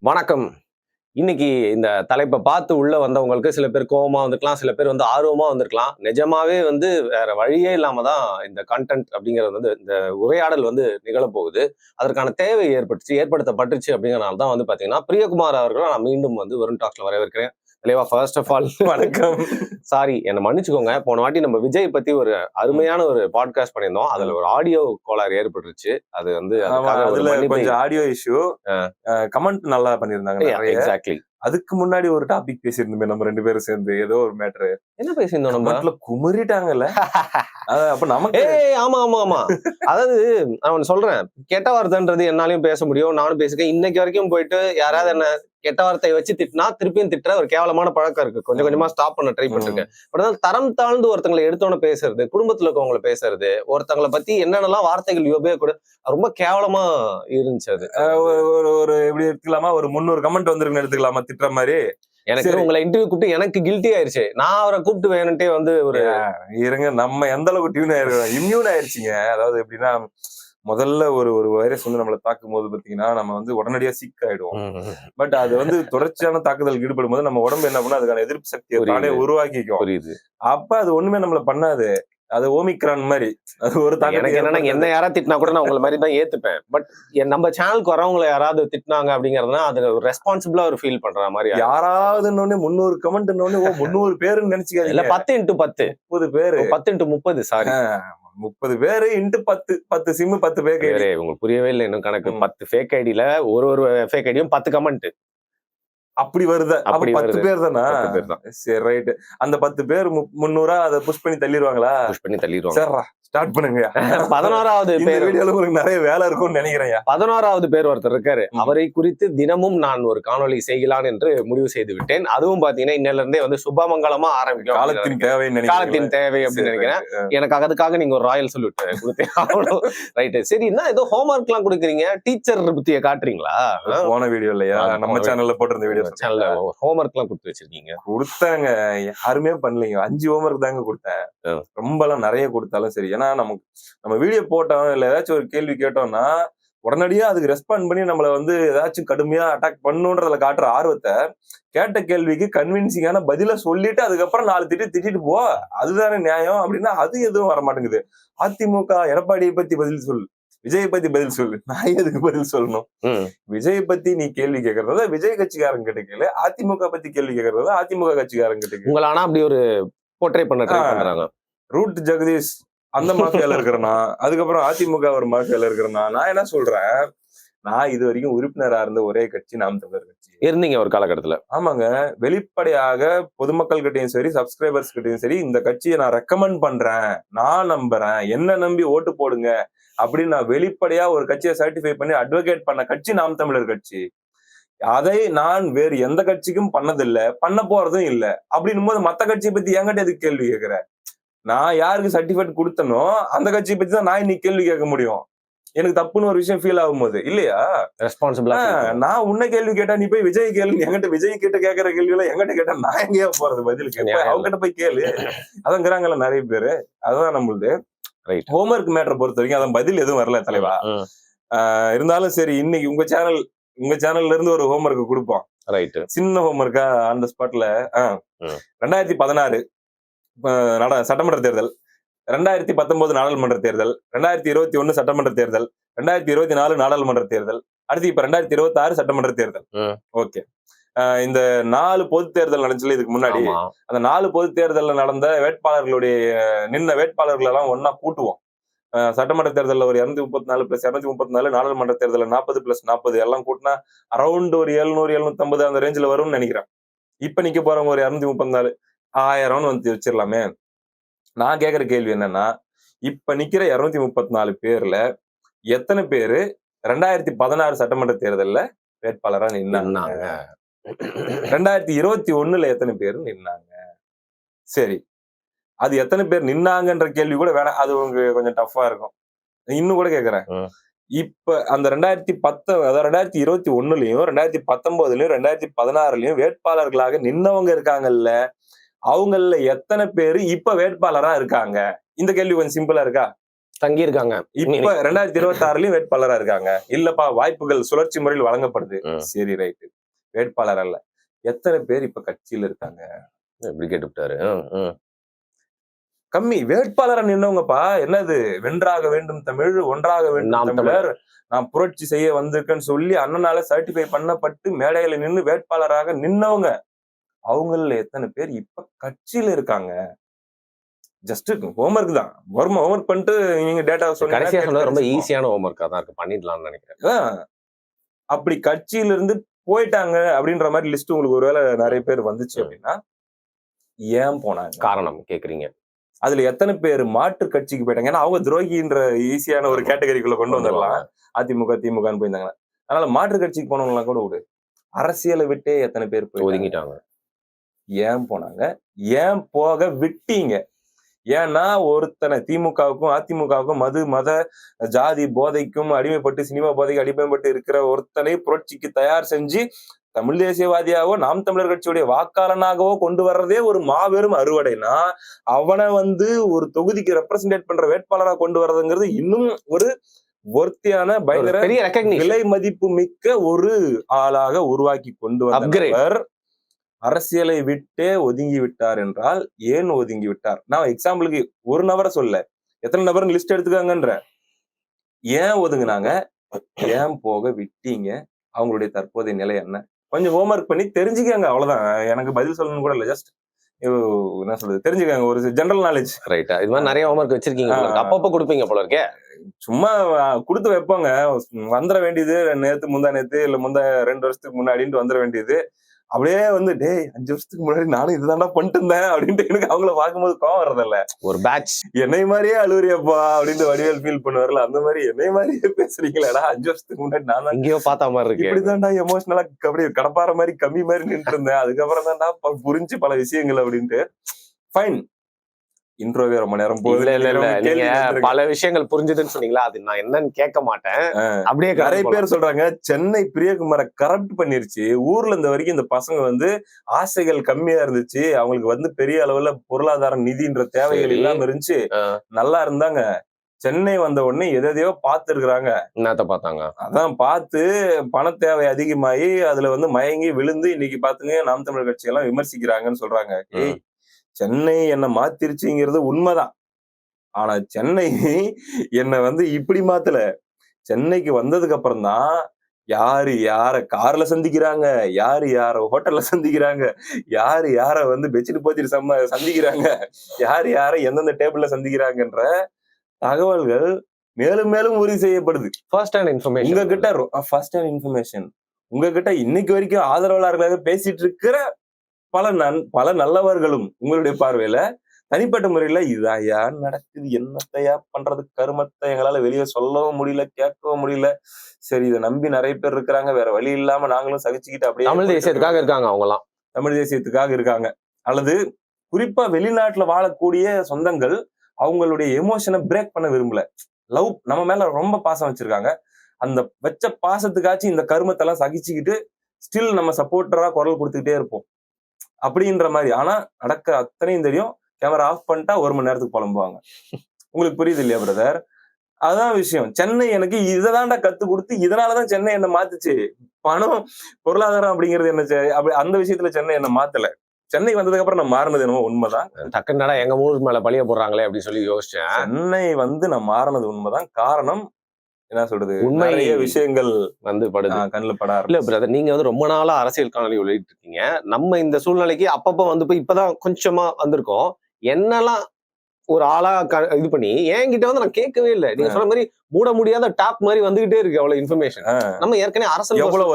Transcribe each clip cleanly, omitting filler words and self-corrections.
வணக்கம். இன்னைக்கு இந்த தலைப்ப பார்த்து உள்ள வந்தவங்களுக்கு சில பேர் கோவமா வந்திருக்கலாம். சில பேர் வந்து ஆர்வமா வந்திருக்கலாம். நிஜமாவே வந்து வேற வழியே இல்லாம தான் இந்த கன்டென்ட் அப்படிங்கிறது வந்து இந்த உரையாடல் வந்து நிகழப்போகுது. அதற்கான தேவை ஏற்படுத்தப்பட்டுச்சு அப்படிங்கிறனால தான் வந்து பார்த்தீங்கன்னா, பிரியகுமார் அவர்கள நான் மீண்டும் வந்து வெறும் டாக்ஸ்ல வரவேற்கிறேன். தலைவா ஃபர்ஸ்ட் ஆஃப் ஆல் வணக்கம். சாரி என்ன மன்னிச்சுக்கோங்க. போன வாட்டி நம்ம விஜய் பத்தி ஒரு அருமையான ஒரு பாட்காஸ்ட் பண்ணியிருந்தோம். அதுல ஒரு ஆடியோ கோளாறு ஏற்பட்டுருச்சு. அது வந்து அதுக்காக ஒரு அதுல மன்னிப்பை கொஞ்சம் ஆடியோ இஷ்யூ. கமெண்ட் நல்லா பண்ணிருந்தாங்க நிறைய. எக்ஸாக்ட்லி. அதுக்கு முன்னாடி ஒரு டாபிக் பேசியிருந்தோமே நம்ம 2 பேரும் சேர்ந்து ஏதோ ஒரு மேட்டர். என்ன பேசியிருந்தோம் நம்ம? கமெண்ட்ல குமுறிட்டாங்கல்ல. அப்ப நமக்கு ஆமா ஆமா ஆமா. அதாவது நான் ஒண்ணு சொல்றேன். கெட்ட வார்த்தைன்றது என்னாலயும் பேச முடியும். நானும் பேசிருக்கேன். இன்னைக்கு வரைக்கும் போயிட்டு யாராவது என்ன கெட்ட வார்த்தையை வச்சு திட்டினா திருப்பியும் திட்டுற ஒரு கேவலமான பழக்கம் இருக்கு. கொஞ்சம் கொஞ்சமா ஸ்டாப் பண்ண ட்ரை பண்ணிருக்கேன். பட் தரம் தாழ்ந்து ஒருத்தங்களை எடுத்தோன்னு பேசுறது, குடும்பத்துல இருக்கவங்களை பேசுறது, ஒருத்தங்களை பத்தி என்னென்னலாம் வார்த்தைகள் உபயோகக்கூட ரொம்ப கேவலமா இருந்துச்சு அது. ஒரு எப்படி எடுத்துக்கலாமா, ஒரு 300 கமெண்ட் வந்திருக்குன்னு எடுத்துக்கலாமா திட்டுற மாதிரி. எனக்கு உங்களை இன்டர்வியூ கூப்பிட்டு எனக்கு கில்ட்டி ஆயிருச்சு. நான் அவரை கூப்பிட்டு வேணுன்ட்டே வந்து ஒரு இருங்க, நம்ம எந்த அளவுக்கு இம்யூன் ஆயிருச்சுங்க. அதாவது எப்படின்னா, முதல்ல ஒரு வைரஸ் வந்து நம்மளை தாக்கும் போது பாத்தீங்கன்னா நம்ம வந்து உடனடியா சிக் ஆயிடுவோம். பட் அது வந்து தொடர்ச்சியான தாக்குதல் ஈடுபடும் போது நம்ம உடம்பு என்ன பண்ணா அதுக்கான எதிர்ப்பு சக்தியை தானே உருவாக்கிக்கும். அப்ப அது ஒண்ணுமே நம்மள பண்ணாது. அது ஓமிக்ரான் மாதிரி. அது ஒரு எனக்கு என்னன்னா என்ன யாராவது திட்டினா கூட நான் உங்களை மாதிரி தான் ஏத்துப்பேன். பட் நம்ம சேனலுக்கு வரவங்களை யாராவது திட்டினாங்க அப்படிங்கறதுனா அது ரெஸ்பான்சிபிளா ஒரு ஃபீல் பண்ற மாதிரி. யாராவது 300 கமெண்ட் 300 பேருன்னு நினைச்சுக்காதீங்க. இல்ல 10x10 30 பேரு 10x30 சாரி 30 பேரு இன்ட்டு 10 சிம் 10 பேக் ஐடி. உங்களுக்கு புரியவே இல்லை இன்னும் கணக்கு. 10 ஃபேக் ஐடியில ஒரு ஃபேக் ஐடியும் 10 கமெண்ட் அப்படி வருது. அப்படி 10 பேர் தானா? சரி ரைட். அந்த 10 பேர் 300 அதை புஷ் பண்ணி தள்ளிடுவாங்களா? புஷ் பண்ணி தள்ளிடுவாங்க. சரிடா ஸ்டார்ட் பண்ணுங்க. 11வது பேர் வீடியோல உங்களுக்கு நிறைய வேலை இருக்கும்னு நினைக்கிறேன். 11வது பேர் ஒருத்தர் இருக்காரு. அவரை குறித்து தினமும் நான் ஒரு காணொலி செய்யலாம் என்று முடிவு செய்து விட்டேன். அதுவும் பாத்தீங்கன்னா இன்னையில இருந்தே வந்து சுபமங்கலமா ஆரம்பிக்கும். காலத்தின் தேவை அப்படின்னு நினைக்கிறேன். எனக்கு அதுக்காக நீங்க ஒரு ராயல் சொல்லிட்டு கொடுத்தேன். ரைட். சரி, என்ன ஏதோ ஹோம்ஒர்க் எல்லாம் கொடுக்குறீங்க, டீச்சர் புத்திய காட்டுறீங்களா? போன வீடியோ இல்லையா, நம்ம சேனல்ல போட்டிருந்த வீடியோ சேனல்ல ஹோம்ஒர்க் எல்லாம் கொடுத்து வச்சிருக்கீங்க? கொடுத்தாங்க, யாருமே பண்ணலீங்க. 5 ஹோம்ஒர்க் தாங்க கொடுத்தேன். ரொம்ப எல்லாம் நிறைய கொடுத்தாலும் சரி. ஏன்னா நம்ம வீடியோ போட்டோம் இல்ல ஏதாச்சும் ஒரு கேள்வி கேட்டோம்னா உடனடியா அதுக்கு ரெஸ்பாண்ட் பண்ணி நம்மள வந்து ஏதாச்சும் கடுமையா அட்டாக் பண்ணுன்றதுல காட்டுற ஆர்வத்தை கேட்ட கேள்விக்கு கன்வின்சிங்கான பதில சொல்லிட்டு அதுக்கப்புறம் 4 திட்டிட்டு போ, அதுதானே நியாயம் அப்படின்னா அது எதுவும் வர மாட்டேங்குது. அதிமுக எடப்பாடியை பத்தி பதில் சொல்லு, விஜயை பத்தி பதில் சொல்லு. நான் எதுக்கு பதில் சொல்லணும்? விஜயை பத்தி நீ கேள்வி கேட்கறத விஜய் கட்சிக்காரங்க கிட்ட கேளு, அதிமுக பத்தி கேள்வி கேட்கறத அதிமுக கட்சிக்காரங்க கிட்ட கேளு. உங்களை ஆனா அப்படி ஒரு போர்ட்ரே பண்ண ட்ரை பண்றாங்க. ரூட் ஜெகதீஷ் அந்த மாஃபியால இருக்கிறனா, அதுக்கப்புறம் அதிமுக ஒரு மாஃபியால இருக்கிறனா. நான் என்ன சொல்றேன், நான் இது வரைக்கும் உறுப்பினரா இருந்த ஒரே கட்சி நாம் தமிழர் கட்சி. இருந்தீங்க ஒரு காலகட்டத்துல? ஆமாங்க. வெளிப்படையாக பொதுமக்கள் கிட்டையும் சரி, சப்ஸ்கிரைபர்ஸ் கிட்டையும் சரி, இந்த கட்சியை நான் ரெக்கமெண்ட் பண்றேன், நான் நம்புறேன், என்ன நம்பி ஓட்டு போடுங்க அப்படின்னு நான் வெளிப்படையா ஒரு கட்சியை சர்டிஃபை பண்ணி அட்வொகேட் பண்ண கட்சி நாம் தமிழர் கட்சி. அதை நான் வேறு எந்த கட்சிக்கும் பண்ணதில்லை, பண்ண போறதும் இல்லை. அப்படின்னும் போது மத்த கட்சியை பத்தி என்கிட்ட எதுக்கு கேள்வி கேட்கிற? நான் யாருக்கு சர்டிபிகேட் கொடுத்தனோ அந்த கட்சியை பத்தி தான் நான் இன்னைக்கு கேள்வி கேட்க முடியும். எனக்கு தப்புன்னு ஒரு விஷயம் ஃபீல் ஆகும்போது இல்லையா? ரெஸ்பான்சிபிளா நான் உன்ன கேள்வி கேட்டா நீ போய் விஜய் கேள்வி என்கிட்ட விஜய் கிட்ட கேட்கற கேள்விகளை என்கிட்ட கேட்டா நான் எங்கேயா போறது பதிலுக்கு? அவங்ககிட்ட போய் கேளு. அதங்கிறாங்கல்ல நிறைய பேரு. அதுதான் நம்மளுது ஹோம்ஒர்க் மேட்டரை பொறுத்த வரைக்கும் அதான் பதில் எதுவும் வரல தலைவா. இருந்தாலும் சரி, இன்னைக்கு உங்க சேனல்ல இருந்து ஒரு ஹோம்ஒர்க் கொடுப்போம். சின்ன ஹோம்ஒர்க்கா ஆன் த ஸ்பாட்ல. 2016 சட்டமன்ற தேர்தல், 2019 நாடாளுமன்ற தேர்தல், 2021 சட்டமன்ற தேர்தல், 2024 நாடாளுமன்ற தேர்தல், அடுத்து இப்ப 2026 சட்டமன்ற தேர்தல். ஓகே, இந்த 4 பொது தேர்தல் நடந்துச்சுல இதுக்கு முன்னாடி. அந்த 4 பொது தேர்தல்ல நடந்த நின்ன வேட்பாளர்கள் எல்லாம் ஒன்னா கூட்டுவோம். சட்டமன்ற தேர்தலில் ஒரு 234 + 234, நாடாளுமன்ற தேர்தலில் 40 + 40 எல்லாம் கூட்டினா அரௌண்ட் ஒரு 700 750 அந்த ரேஞ்சில் வரும்னு நினைக்கிறேன். இப்ப நிக்க போறவங்க ஒரு 234 1000 வந்து வச்சிடலாமே. நான் கேக்குற கேள்வி என்னன்னா, இப்ப நிக்கிற 234 பேர்ல எத்தனை பேரு 2016 சட்டமன்ற தேர்தல்ல வேட்பாளரா நின்னாங்க? 2021 எத்தனை பேர் நின்னாங்க? சரி, அது எத்தனை பேர் நின்னாங்கன்ற கேள்வி கூட வேணாம், அது உங்களுக்கு கொஞ்சம் டஃபா இருக்கும். இன்னும் கூட கேக்குறேன், இப்ப அந்த 2021லயும் 2019லயும் 2016லயும் வேட்பாளர்களாக நின்னவங்க இருக்காங்கல்ல, அவங்கள எத்தனை பேரு இப்ப வேட்பாளரா இருக்காங்க? இந்த கேள்வி கொஞ்சம் சிம்பிளா இருக்கா? தங்கி இருக்காங்க. இப்ப 2026லயும் வேட்பாளரா இருக்காங்க. இல்லப்பா வாய்ப்புகள் சுழற்சி முறையில் வழங்கப்படுது. சரி ரைட். வேட்பாளர் அல்ல. எத்தனை பேர் இப்ப கட்சியில இருக்காங்க? எப்படி கேட்டுவிட்டாரு. கம்மி. வேட்பாளரா நின்னவங்கப்பா. என்னது வென்றாக வேண்டும் தமிழ், ஒன்றாக வேண்டும் நாம் தமிழர், நான் புரட்சி செய்ய வந்திருக்கேன்னு சொல்லி அண்ணனால சர்டிஃபை பண்ணப்பட்டு மேடையில நின்னு வேட்பாளராக நின்னவங்க. அவங்கள எத்தனை பேர் இப்ப கட்சியில இருக்காங்க? ஜஸ்ட் ஹோம்வொர்க் தான். ஹோம்வொர்க் பண்ணிட்டு நீங்க டேட்டா கடைசியா சொன்னது ரொம்ப சொன்னீங்கன்னா ஈஸியான ஹோம்வொர்க்கா தான் இருக்கு. பண்ணிடலாம்னு நினைக்கிறேன். அப்படி கட்சியில இருந்து போயிட்டாங்க அப்படின்ற மாதிரி லிஸ்ட் உங்களுக்கு ஒருவேளை நிறைய பேர் வந்துச்சு அப்படின்னா ஏன் போனாங்க? காரணம் கேக்குறீங்க. அதுல எத்தனை பேர் மாற்று கட்சிக்கு போயிட்டாங்க? ஏன்னா அவங்க துரோகின்ற ஈஸியான ஒரு கேட்டகரிக்குள்ள கொண்டு வந்துடலாம். அதிமுக திமுகன்னு போயிருந்தாங்க. அதனால மாற்று கட்சிக்கு போனவங்க கூட விடு. அரசியலை விட்டே எத்தனை பேர் ஒதுங்கிட்டாங்க. ஏன் போனாங்க? ஏன் போக விட்டீங்க? ஏன்னா ஒருத்தனை திமுகவுக்கும் அதிமுகவுக்கும் மது மத ஜாதி போதைக்கும் அடிமைப்பட்டு சினிமா போதைக்கு அடிமைப்பட்டு இருக்கிற ஒருத்தனை புரட்சிக்கு தயார் செஞ்சு தமிழ் தேசியவாதியாவோ நாம் தமிழர் கட்சியுடைய வாக்காளனாகவோ கொண்டு வர்றதே ஒரு மாபெரும் அறுவடைனா அவனை ஒரு தொகுதிக்கு ரெப்ரசன்டேட் பண்ற வேட்பாளராக கொண்டு வர்றதுங்கிறது இன்னும் ஒரு ஒர்த்தியான பயங்கர விலை மதிப்பு மிக்க ஒரு ஆளாக உருவாக்கி கொண்டு வந்தவர் அரசியலை விட்டே ஒதுங்கி விட்டார் என்றால் ஏன் ஒதுங்கி விட்டார்? நான் எக்ஸாம்பிளுக்கு ஒரு நபரை சொல்ல, எத்தனை நபர் லிஸ்ட் எடுத்துக்காங்கன்ற. ஏன் ஒதுங்கினாங்க? ஏன் போக விட்டீங்க? அவங்களுடைய தற்போதைய நிலை என்ன? கொஞ்சம் ஹோம்வொர்க் பண்ணி தெரிஞ்சுக்காங்க. அவ்வளவுதான். எனக்கு பதில் சொல்லணும் கூட இல்ல. ஜஸ்ட் என்ன சொல்றது தெரிஞ்சுக்காங்க. ஒரு ஜெனரல் நாலேஜ். ரைட்டா. இது மாதிரி நிறைய ஹோம்வொர்க் வச்சிருக்கீங்க. அப்பப்ப கொடுப்பீங்க போல இருக்கே. சும்மா கொடுத்து வைப்பாங்க. வந்துட வேண்டியது நேத்து முந்தா நேத்து இல்ல 2 வருஷத்துக்கு முன்னாடின்னு வந்துட வேண்டியது. அப்படியே டேய் 5 வருஷத்துக்கு முன்னாடி நானும் இதுதான்டா பண்ணிட்டு இருந்தேன் அப்படின்ட்டு எனக்கு அவங்கள பார்க்கும்போது கோவம் வர்றதில்ல. ஒரு பேட்ச் என்னை மாதிரியே அழுவுறியப்பா அப்படின்ட்டு வடிவேல் ஃபீல் பண்ணுவார்ல, அந்த மாதிரி என்னை மாதிரியே பேசுறீங்களா? 5 வருஷத்துக்கு முன்னாடி நான் எங்கேயோ பார்த்த மாதிரி இருக்கு. இப்படிதான்டா எமோஷனலா அப்படியே கடப்பாற மாதிரி கம்மி மாதிரி நின்று இருந்தேன். அதுக்கப்புறம் தான்டா புரிஞ்சு பல விஷயங்கள் அப்படின்ட்டு. ஃபைன். இன்ட்ரோவே ரொம்ப நேரம் போகுது. இல்ல நீங்க பல விஷயங்கள் புரிஞ்சுதுன்னு சொன்னீங்களா? அது நான் என்னன்னு கேட்க மாட்டேன். அப்படியே நிறைய பேர் சொல்றாங்க சென்னை பிரியகுமாரை கரப்ட் பண்ணிருச்சு. ஊர்ல இந்த வரைக்கும் இந்த பசங்க ஆசைகள் கம்மியா இருந்துச்சு. அவங்களுக்கு பெரிய அளவுல பொருளாதார நிதின்ற தேவைகள் இல்லாம இருந்துச்சு. நல்லா இருந்தாங்க. சென்னை வந்த உடனே எதையோ பார்த்து இருக்கிறாங்க. என்னத்த பார்த்தாங்க? அதான் பார்த்து பண தேவை அதிகமாயி அதுல மயங்கி விழுந்து இன்னைக்கு பாத்துங்க நாம் தமிழர் கட்சி எல்லாம் விமர்சிக்கிறாங்கன்னு சொல்றாங்க. சென்னை என்ன மாத்திருச்சுங்கிறது உண்மைதான். ஆனா சென்னை என்ன இப்படி மாத்தல. சென்னைக்கு வந்ததுக்கு அப்புறம் தான் யாரு யார கார்ல சந்திக்கிறாங்க, யாரு யார ஹோட்டல்ல சந்திக்கிறாங்க, யாரு யார பெட்ஷீட் போத்திட்டு சந்திக்கிறாங்க, யாரு யார எந்தெந்த டேபிள்ல சந்திக்கிறாங்கன்ற தகவல்கள் மேலும் மேலும் உறுதி செய்யப்படுது. ஃபர்ஸ்ட் ஹேண்ட் இன்ஃபர்மேஷன் உங்ககிட்ட ஃபர்ஸ்ட் ஹேண்ட் இன்ஃபர்மேஷன் உங்ககிட்ட இன்னைக்கு வரைக்கும் ஆதரவாளர்களாக பேசிட்டு இருக்கிற பல நல்லவர்களும் உங்களுடைய பார்வையில தனிப்பட்ட முறையில இதாயா நடக்குது, என்னத்தையா பண்றது, கருமத்தை எங்களால வெளியே சொல்லவும் முடியல, கேட்கவும் முடியல. சரி இதை நம்பி நிறைய பேர் இருக்கிறாங்க, வேற வழி இல்லாம நாங்களும் சகிச்சுக்கிட்டு அப்படியே தமிழ் தேசியத்துக்காக இருக்காங்க. அவங்கலாம் தமிழ் தேசியத்துக்காக இருக்காங்க. அல்லது குறிப்பா வெளிநாட்டுல வாழக்கூடிய சொந்தங்கள் அவங்களுடைய எமோஷனை பிரேக் பண்ண விரும்பல. லவ் நம்ம மேல ரொம்ப பாசம் வச்சிருக்காங்க. அந்த வச்ச பாசத்துக்காச்சும் இந்த கருமத்தை எல்லாம் சகிச்சுக்கிட்டு ஸ்டில் நம்ம சப்போர்ட்டரா குரல் கொடுத்துக்கிட்டே இருப்போம் அப்படின்ற மாதிரி. ஆனா நடக்க அத்தனையும் தெரியும். கேமரா ஆஃப் பண்ணிட்டா 1 மணி நேரத்துக்கு புலம்புவாங்க. உங்களுக்கு புரியுது இல்லையா பிரதர்? அதான் விஷயம். சென்னை எனக்கு இதைதான்டா கத்து கொடுத்து இதனாலதான் சென்னை என்ன மாத்துச்சு. பணம் பொருளாதாரம் அப்படிங்கிறது என்ன அப்படி அந்த விஷயத்துல சென்னை என்ன மாத்தல. சென்னை வந்ததுக்கு அப்புறம் நான் மாறினது என்னமோ உண்மைதான். டக்குன்னு எங்க ஊர் மேல பழிய போடுறாங்களே அப்படின்னு சொல்லி யோசிச்சேன். சென்னை நான் மாறினது உண்மைதான். காரணம் என்ன சொல்றது, நிறைய விஷயங்கள் படுது கண்ணுல பட. இல்ல பிரதர், நீங்க ரொம்ப நாளா அரசியல் காணொலி வெளியிட்டு இருக்கீங்க. நம்ம இந்த சூழ்நிலைக்கு அப்பப்ப போய் இப்பதான் கொஞ்சமா வந்திருக்கோம். என்னெல்லாம் ஒரு ஆளா இது பண்ணி என்கிட்ட நான் கேட்கவே இல்லை. நீங்க சொன்ன மாதிரி மூட முடியாத டாப் மாதிரி வந்துகிட்டே இருக்கு அவ்வளவு இன்ஃபர்மேஷன். நம்ம ஏற்கனவே அரசு எவ்வளவு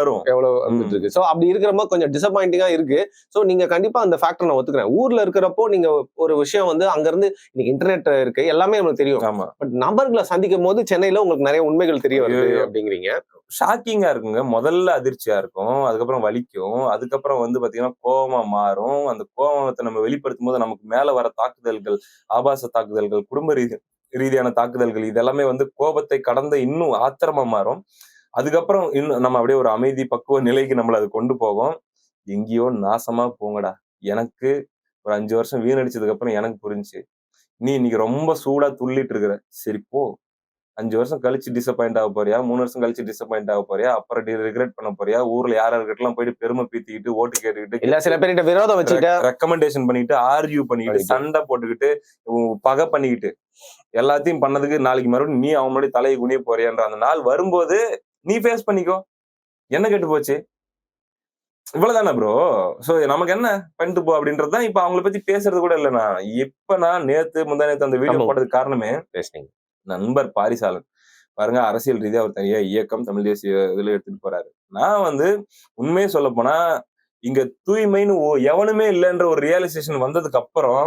வந்துட்டு இருக்கு. சோ அப்படி இருக்கிறப்ப கொஞ்சம் டிசப்பாயிண்டிங்கா இருக்கு. சோ நீங்க கண்டிப்பா அந்த ஃபேக்டர் நான் ஒத்துக்கிறேன். ஊர்ல இருக்கிறப்போ நீங்க ஒரு விஷயம் அங்க இருந்து இன்னைக்கு இன்டர்நெட் இருக்கு, எல்லாமே நமக்கு தெரியும். பட் நபர்களை சந்திக்கும் போது சென்னையில உங்களுக்கு நிறைய உண்மைகள் தெரிய வருது அப்படிங்கிறீங்க. ஷாக்கிங்கா இருக்குங்க. முதல்ல அதிர்ச்சியா இருக்கும், அதுக்கப்புறம் வலிக்கும், அதுக்கப்புறம் பாத்தீங்கன்னா கோபமா மாறும். அந்த கோபத்தை நம்ம வெளிப்படுத்தும் போது நமக்கு மேல வர தாக்குதல்கள், ஆபாச தாக்குதல்கள், குடும்ப ரீதியான தாக்குதல்கள், இதெல்லாமே கோபத்தை கடந்த இன்னும் ஆத்திரமா மாறும். அதுக்கப்புறம் இன்னும் நம்ம அப்படியே ஒரு அமைதி பக்குவ நிலைக்கு நம்மள அது கொண்டு போகும். எங்கேயோ நாசமா போங்கடா. எனக்கு ஒரு 5 வருஷம் வீணடிச்சதுக்கு அப்புறம் எனக்கு புரிஞ்சு நீ இன்னைக்கு ரொம்ப சூடா துள்ளிட்டு இருக்கிற, சரி போ. 5 வருஷம் கழிச்சு டிசப்பாயிண்ட் ஆக போறியா, 3 வருஷம் கழிச்சு டிசப்பாயிண்ட் ஆக போறியா, அப்புறம் ரிக்ரெட் பண்ண போறியா, ஊர்ல யாராருக்கிட்டலாம் போயிட்டு பெருமை பீத்திக்கிட்டு ஓட்டு இல்ல கேட்டுக்கிட்டு சில பேர்கிட்ட விரோதம் வச்சுக்கிட்ட ரெக்கமெண்டேஷன் பண்ணிட்டு ஆர்கியூ பண்ணிக்கிட்டு சண்டை போட்டுக்கிட்டு பகை பண்ணிக்கிட்டு எல்லாத்தையும் பண்ணதுக்கு நாளைக்கு மறுபடியும் நீ அவன் முன்னாடி தலையை குனிய போறியான்ற அந்த நாள் வரும்போது நீ ஃபேஸ் பண்ணிக்கோ. என்ன கெட்டு போச்சு? இவ்வளவுதானே ப்ரோ. சோ நமக்கு என்ன பண்ணிட்டு போ அப்படின்றதுதான். இப்ப அவங்கள பத்தி பேசுறது கூட இல்ல. நான் நேத்து முந்தா நேத்து அந்த வீடியோ போட்டதுக்கு காரணமே பேசுனீங்க நண்பர் பாரிசாலன் பாருங்க, அரசியல் ரீதியா அவர் தனியா இயக்கம் தமிழ் தேசிய இதுல எடுத்துட்டு போறாரு. நான் உண்மையே சொல்ல போனா இங்க தூய்மைன்னு எவனுமே இல்லைன்ற ஒரு ரியலைசேஷன் வந்ததுக்கு அப்புறம்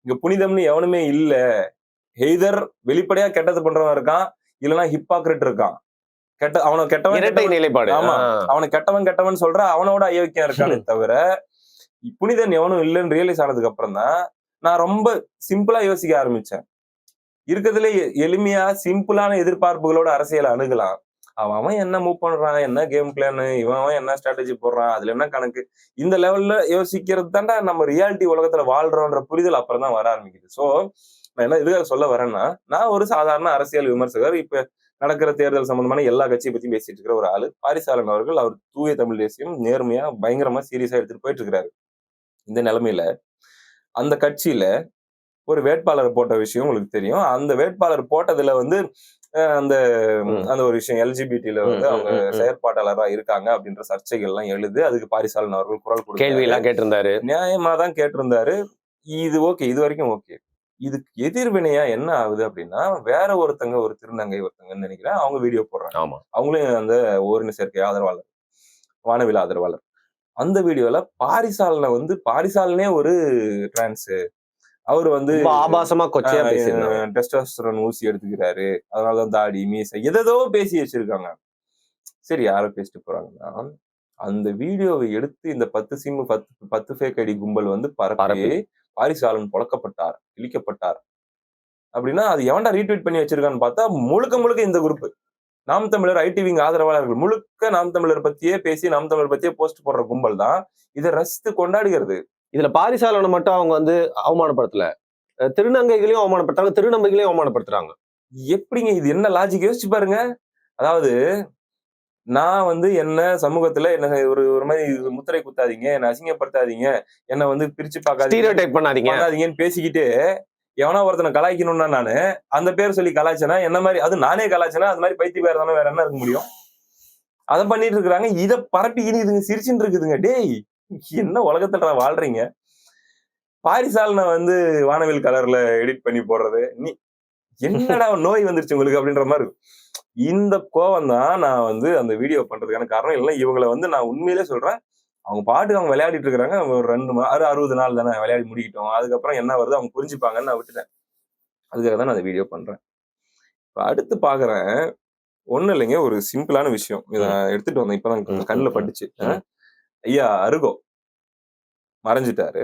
இங்க புனிதம்னு எவனுமே இல்ல. எய்தர் வெளிப்படையா கெட்டது பண்றவன் இருக்கான், இல்லைன்னா ஹிப்பாக்ரெட் இருக்கான். அவனை கெட்டவன் நிலைப்பாடு. ஆமா, அவனை கெட்டவன் சொல்ற அவனோட அயோக்கியம் இருக்கானே தவிர புனிதன் எவனும் இல்லைன்னு ரியலைஸ் ஆனதுக்கு அப்புறம் தான் நான் ரொம்ப சிம்பிளா யோசிக்க ஆரம்பிச்சேன். இருக்கிறதுல எளிமையா சிம்பிளான எதிர்பார்ப்புகளோட அரசியலை அணுகலாம். அவன் என்ன மூவ் பண்றான், என்ன கேம் பிளான், இவன் என்ன ஸ்ட்ராட்டஜி போடுறான், அதுல என்ன கணக்கு, இந்த லெவல்ல யோசிக்கிறது தாண்டா நம்ம ரியாலிட்டி உலகத்துல வாழ்றோன்ற புரிதல் அப்புறம் தான் வர ஆரம்பிக்குது. சோ நான் என்ன இதுக்காக சொல்ல வரேன்னா, நான் ஒரு சாதாரண அரசியல் விமர்சகர். இப்ப நடக்கிற தேர்தல் சம்பந்தமான எல்லா கட்சியை பத்தி பேசிட்டு இருக்கிற ஒரு ஆளு பாரிசாலன் அவர்கள். அவர் தூய தமிழ் தேசியம் நேர்மையா பயங்கரமா சீரியஸா எடுத்துட்டு போயிட்டு இருக்கிறாரு. இந்த நிலைமையில அந்த கட்சியில ஒரு வேட்பாளர் போட்ட விஷயம் உங்களுக்கு தெரியும். அந்த வேட்பாளர் போட்டதுல அந்த அந்த ஒரு விஷயம் எல்ஜிபிடில அவங்க செயற்பாட்டாளரா இருக்காங்க அப்படின்ற சர்ச்சைகள் எல்லாம் எழுது. அதுக்கு பாரிசாலன் அவர்கள் குரல் கொடுத்து கேள்வி எல்லாம் கேட்டிருந்தாரு. நியாயமா தான் கேட்டிருந்தாரு. இது ஓகே, இது வரைக்கும் ஓகே. இதுக்கு எதிர்வினையா என்ன ஆகுது அப்படின்னா, வேற ஒருத்தங்க ஒரு திருநங்கை ஒருத்தங்கன்னு நினைக்கிறேன், அவங்க வீடியோ போடுறாங்க. ஆமா, அவங்களும் அந்த ஓரின சேர்க்கை ஆதரவாளர், வானவில் ஆதரவாளர். அந்த வீடியோல பாரிசாலனே ஒரு டிரான்ஸ், அவர் ஆபாசமா கொச்சையா பேசியிருந்தாங்க. டெஸ்டோஸ்டெரான் ஊசி எடுத்துக்கிறாரு, அதனாலதான் தாடி மீசை எதோ பேசி வச்சிருக்காங்க. சரி, யாரோ பேசிட்டு போறாங்கன்னா, அந்த வீடியோவை எடுத்து இந்த 10 ஃபேக் ஐடி கும்பல் பரப்பி பாரிசாலன் பொளக்கப்பட்டார், இழிக்கப்பட்டார் அப்படின்னா அது எவன்டா ரீட்வீட் பண்ணி வச்சிருக்கான்னு பார்த்தா முழுக்க இந்த குரூப் நாம் தமிழர் ஐடிவிங் ஆதரவாளர்கள் முழுக்க நாம் தமிழர் பத்தியே பேசி நாம் தமிழர் பத்தியே போஸ்ட் போடுற கும்பல் தான் இதை ரசித்து கொண்டாடுகிறது. இதுல பாரிசாலனை மட்டும் அவங்க அவமானப்படுத்தல, திருநங்கைகளையும் அவமானப்படுத்துறாங்க, திருநங்கைகளையும் அவமானப்படுத்துறாங்க. எப்படிங்க இது? என்ன லாஜிக்? யோசிச்சு பாருங்க. அதாவது நான் என்ன சமூகத்துல என்ன ஒரு மாதிரி முத்திரை குத்தாதீங்க, என்ன அசிங்கப்படுத்தாதீங்க, என்ன பிரிச்சு பண்ணாதீங்கன்னு பேசிக்கிட்டு எவனா ஒருத்தனை கலாய்க்கணும்னா நானு அந்த பேர் சொல்லி கலாய்ச்சனா என்ன மாதிரி, அது நானே கலாய்ச்சனா அது மாதிரி பைத்தி பேர் தானே, வேற என்ன இருக்க முடியும்? அதை பண்ணிட்டு இருக்கிறாங்க. இதை பரப்பிக்கின்னு இதுங்க சிரிச்சுட்டு இருக்குதுங்க. டேய், என்ன உலகத்துல வாழ்றீங்க? பாரிசாலனை வானவில் கலர்ல எடிட் பண்ணி போடுறது, நீ என்னடா நோய் வந்துருச்சு உங்களுக்கு அப்படின்ற மாதிரி இருக்கும். இந்த கோவம் தான் நான் அந்த வீடியோ பண்றதுக்கான காரணம். இல்லை இவங்களை நான் உண்மையிலே சொல்றேன், அவங்க பாட்டுக்கு அவங்க விளையாடிட்டு இருக்கிறாங்க. ஒரு 60 நாள் தானே விளையாடி முடிக்கிட்டோம், அதுக்கப்புறம் என்ன வருது அவங்க புரிஞ்சுப்பாங்கன்னு நான் விட்டுட்டேன். அதுக்காக தான் நான் அந்த வீடியோ பண்றேன். இப்ப அடுத்து பாக்குறேன், ஒண்ணும் இல்லைங்க, ஒரு சிம்பிளான விஷயம் இதை எடுத்துட்டு வந்தேன், இப்பதான் கண்ணுல பட்டுச்சு. ஐயா அருகோ மறைஞ்சிட்டாரு.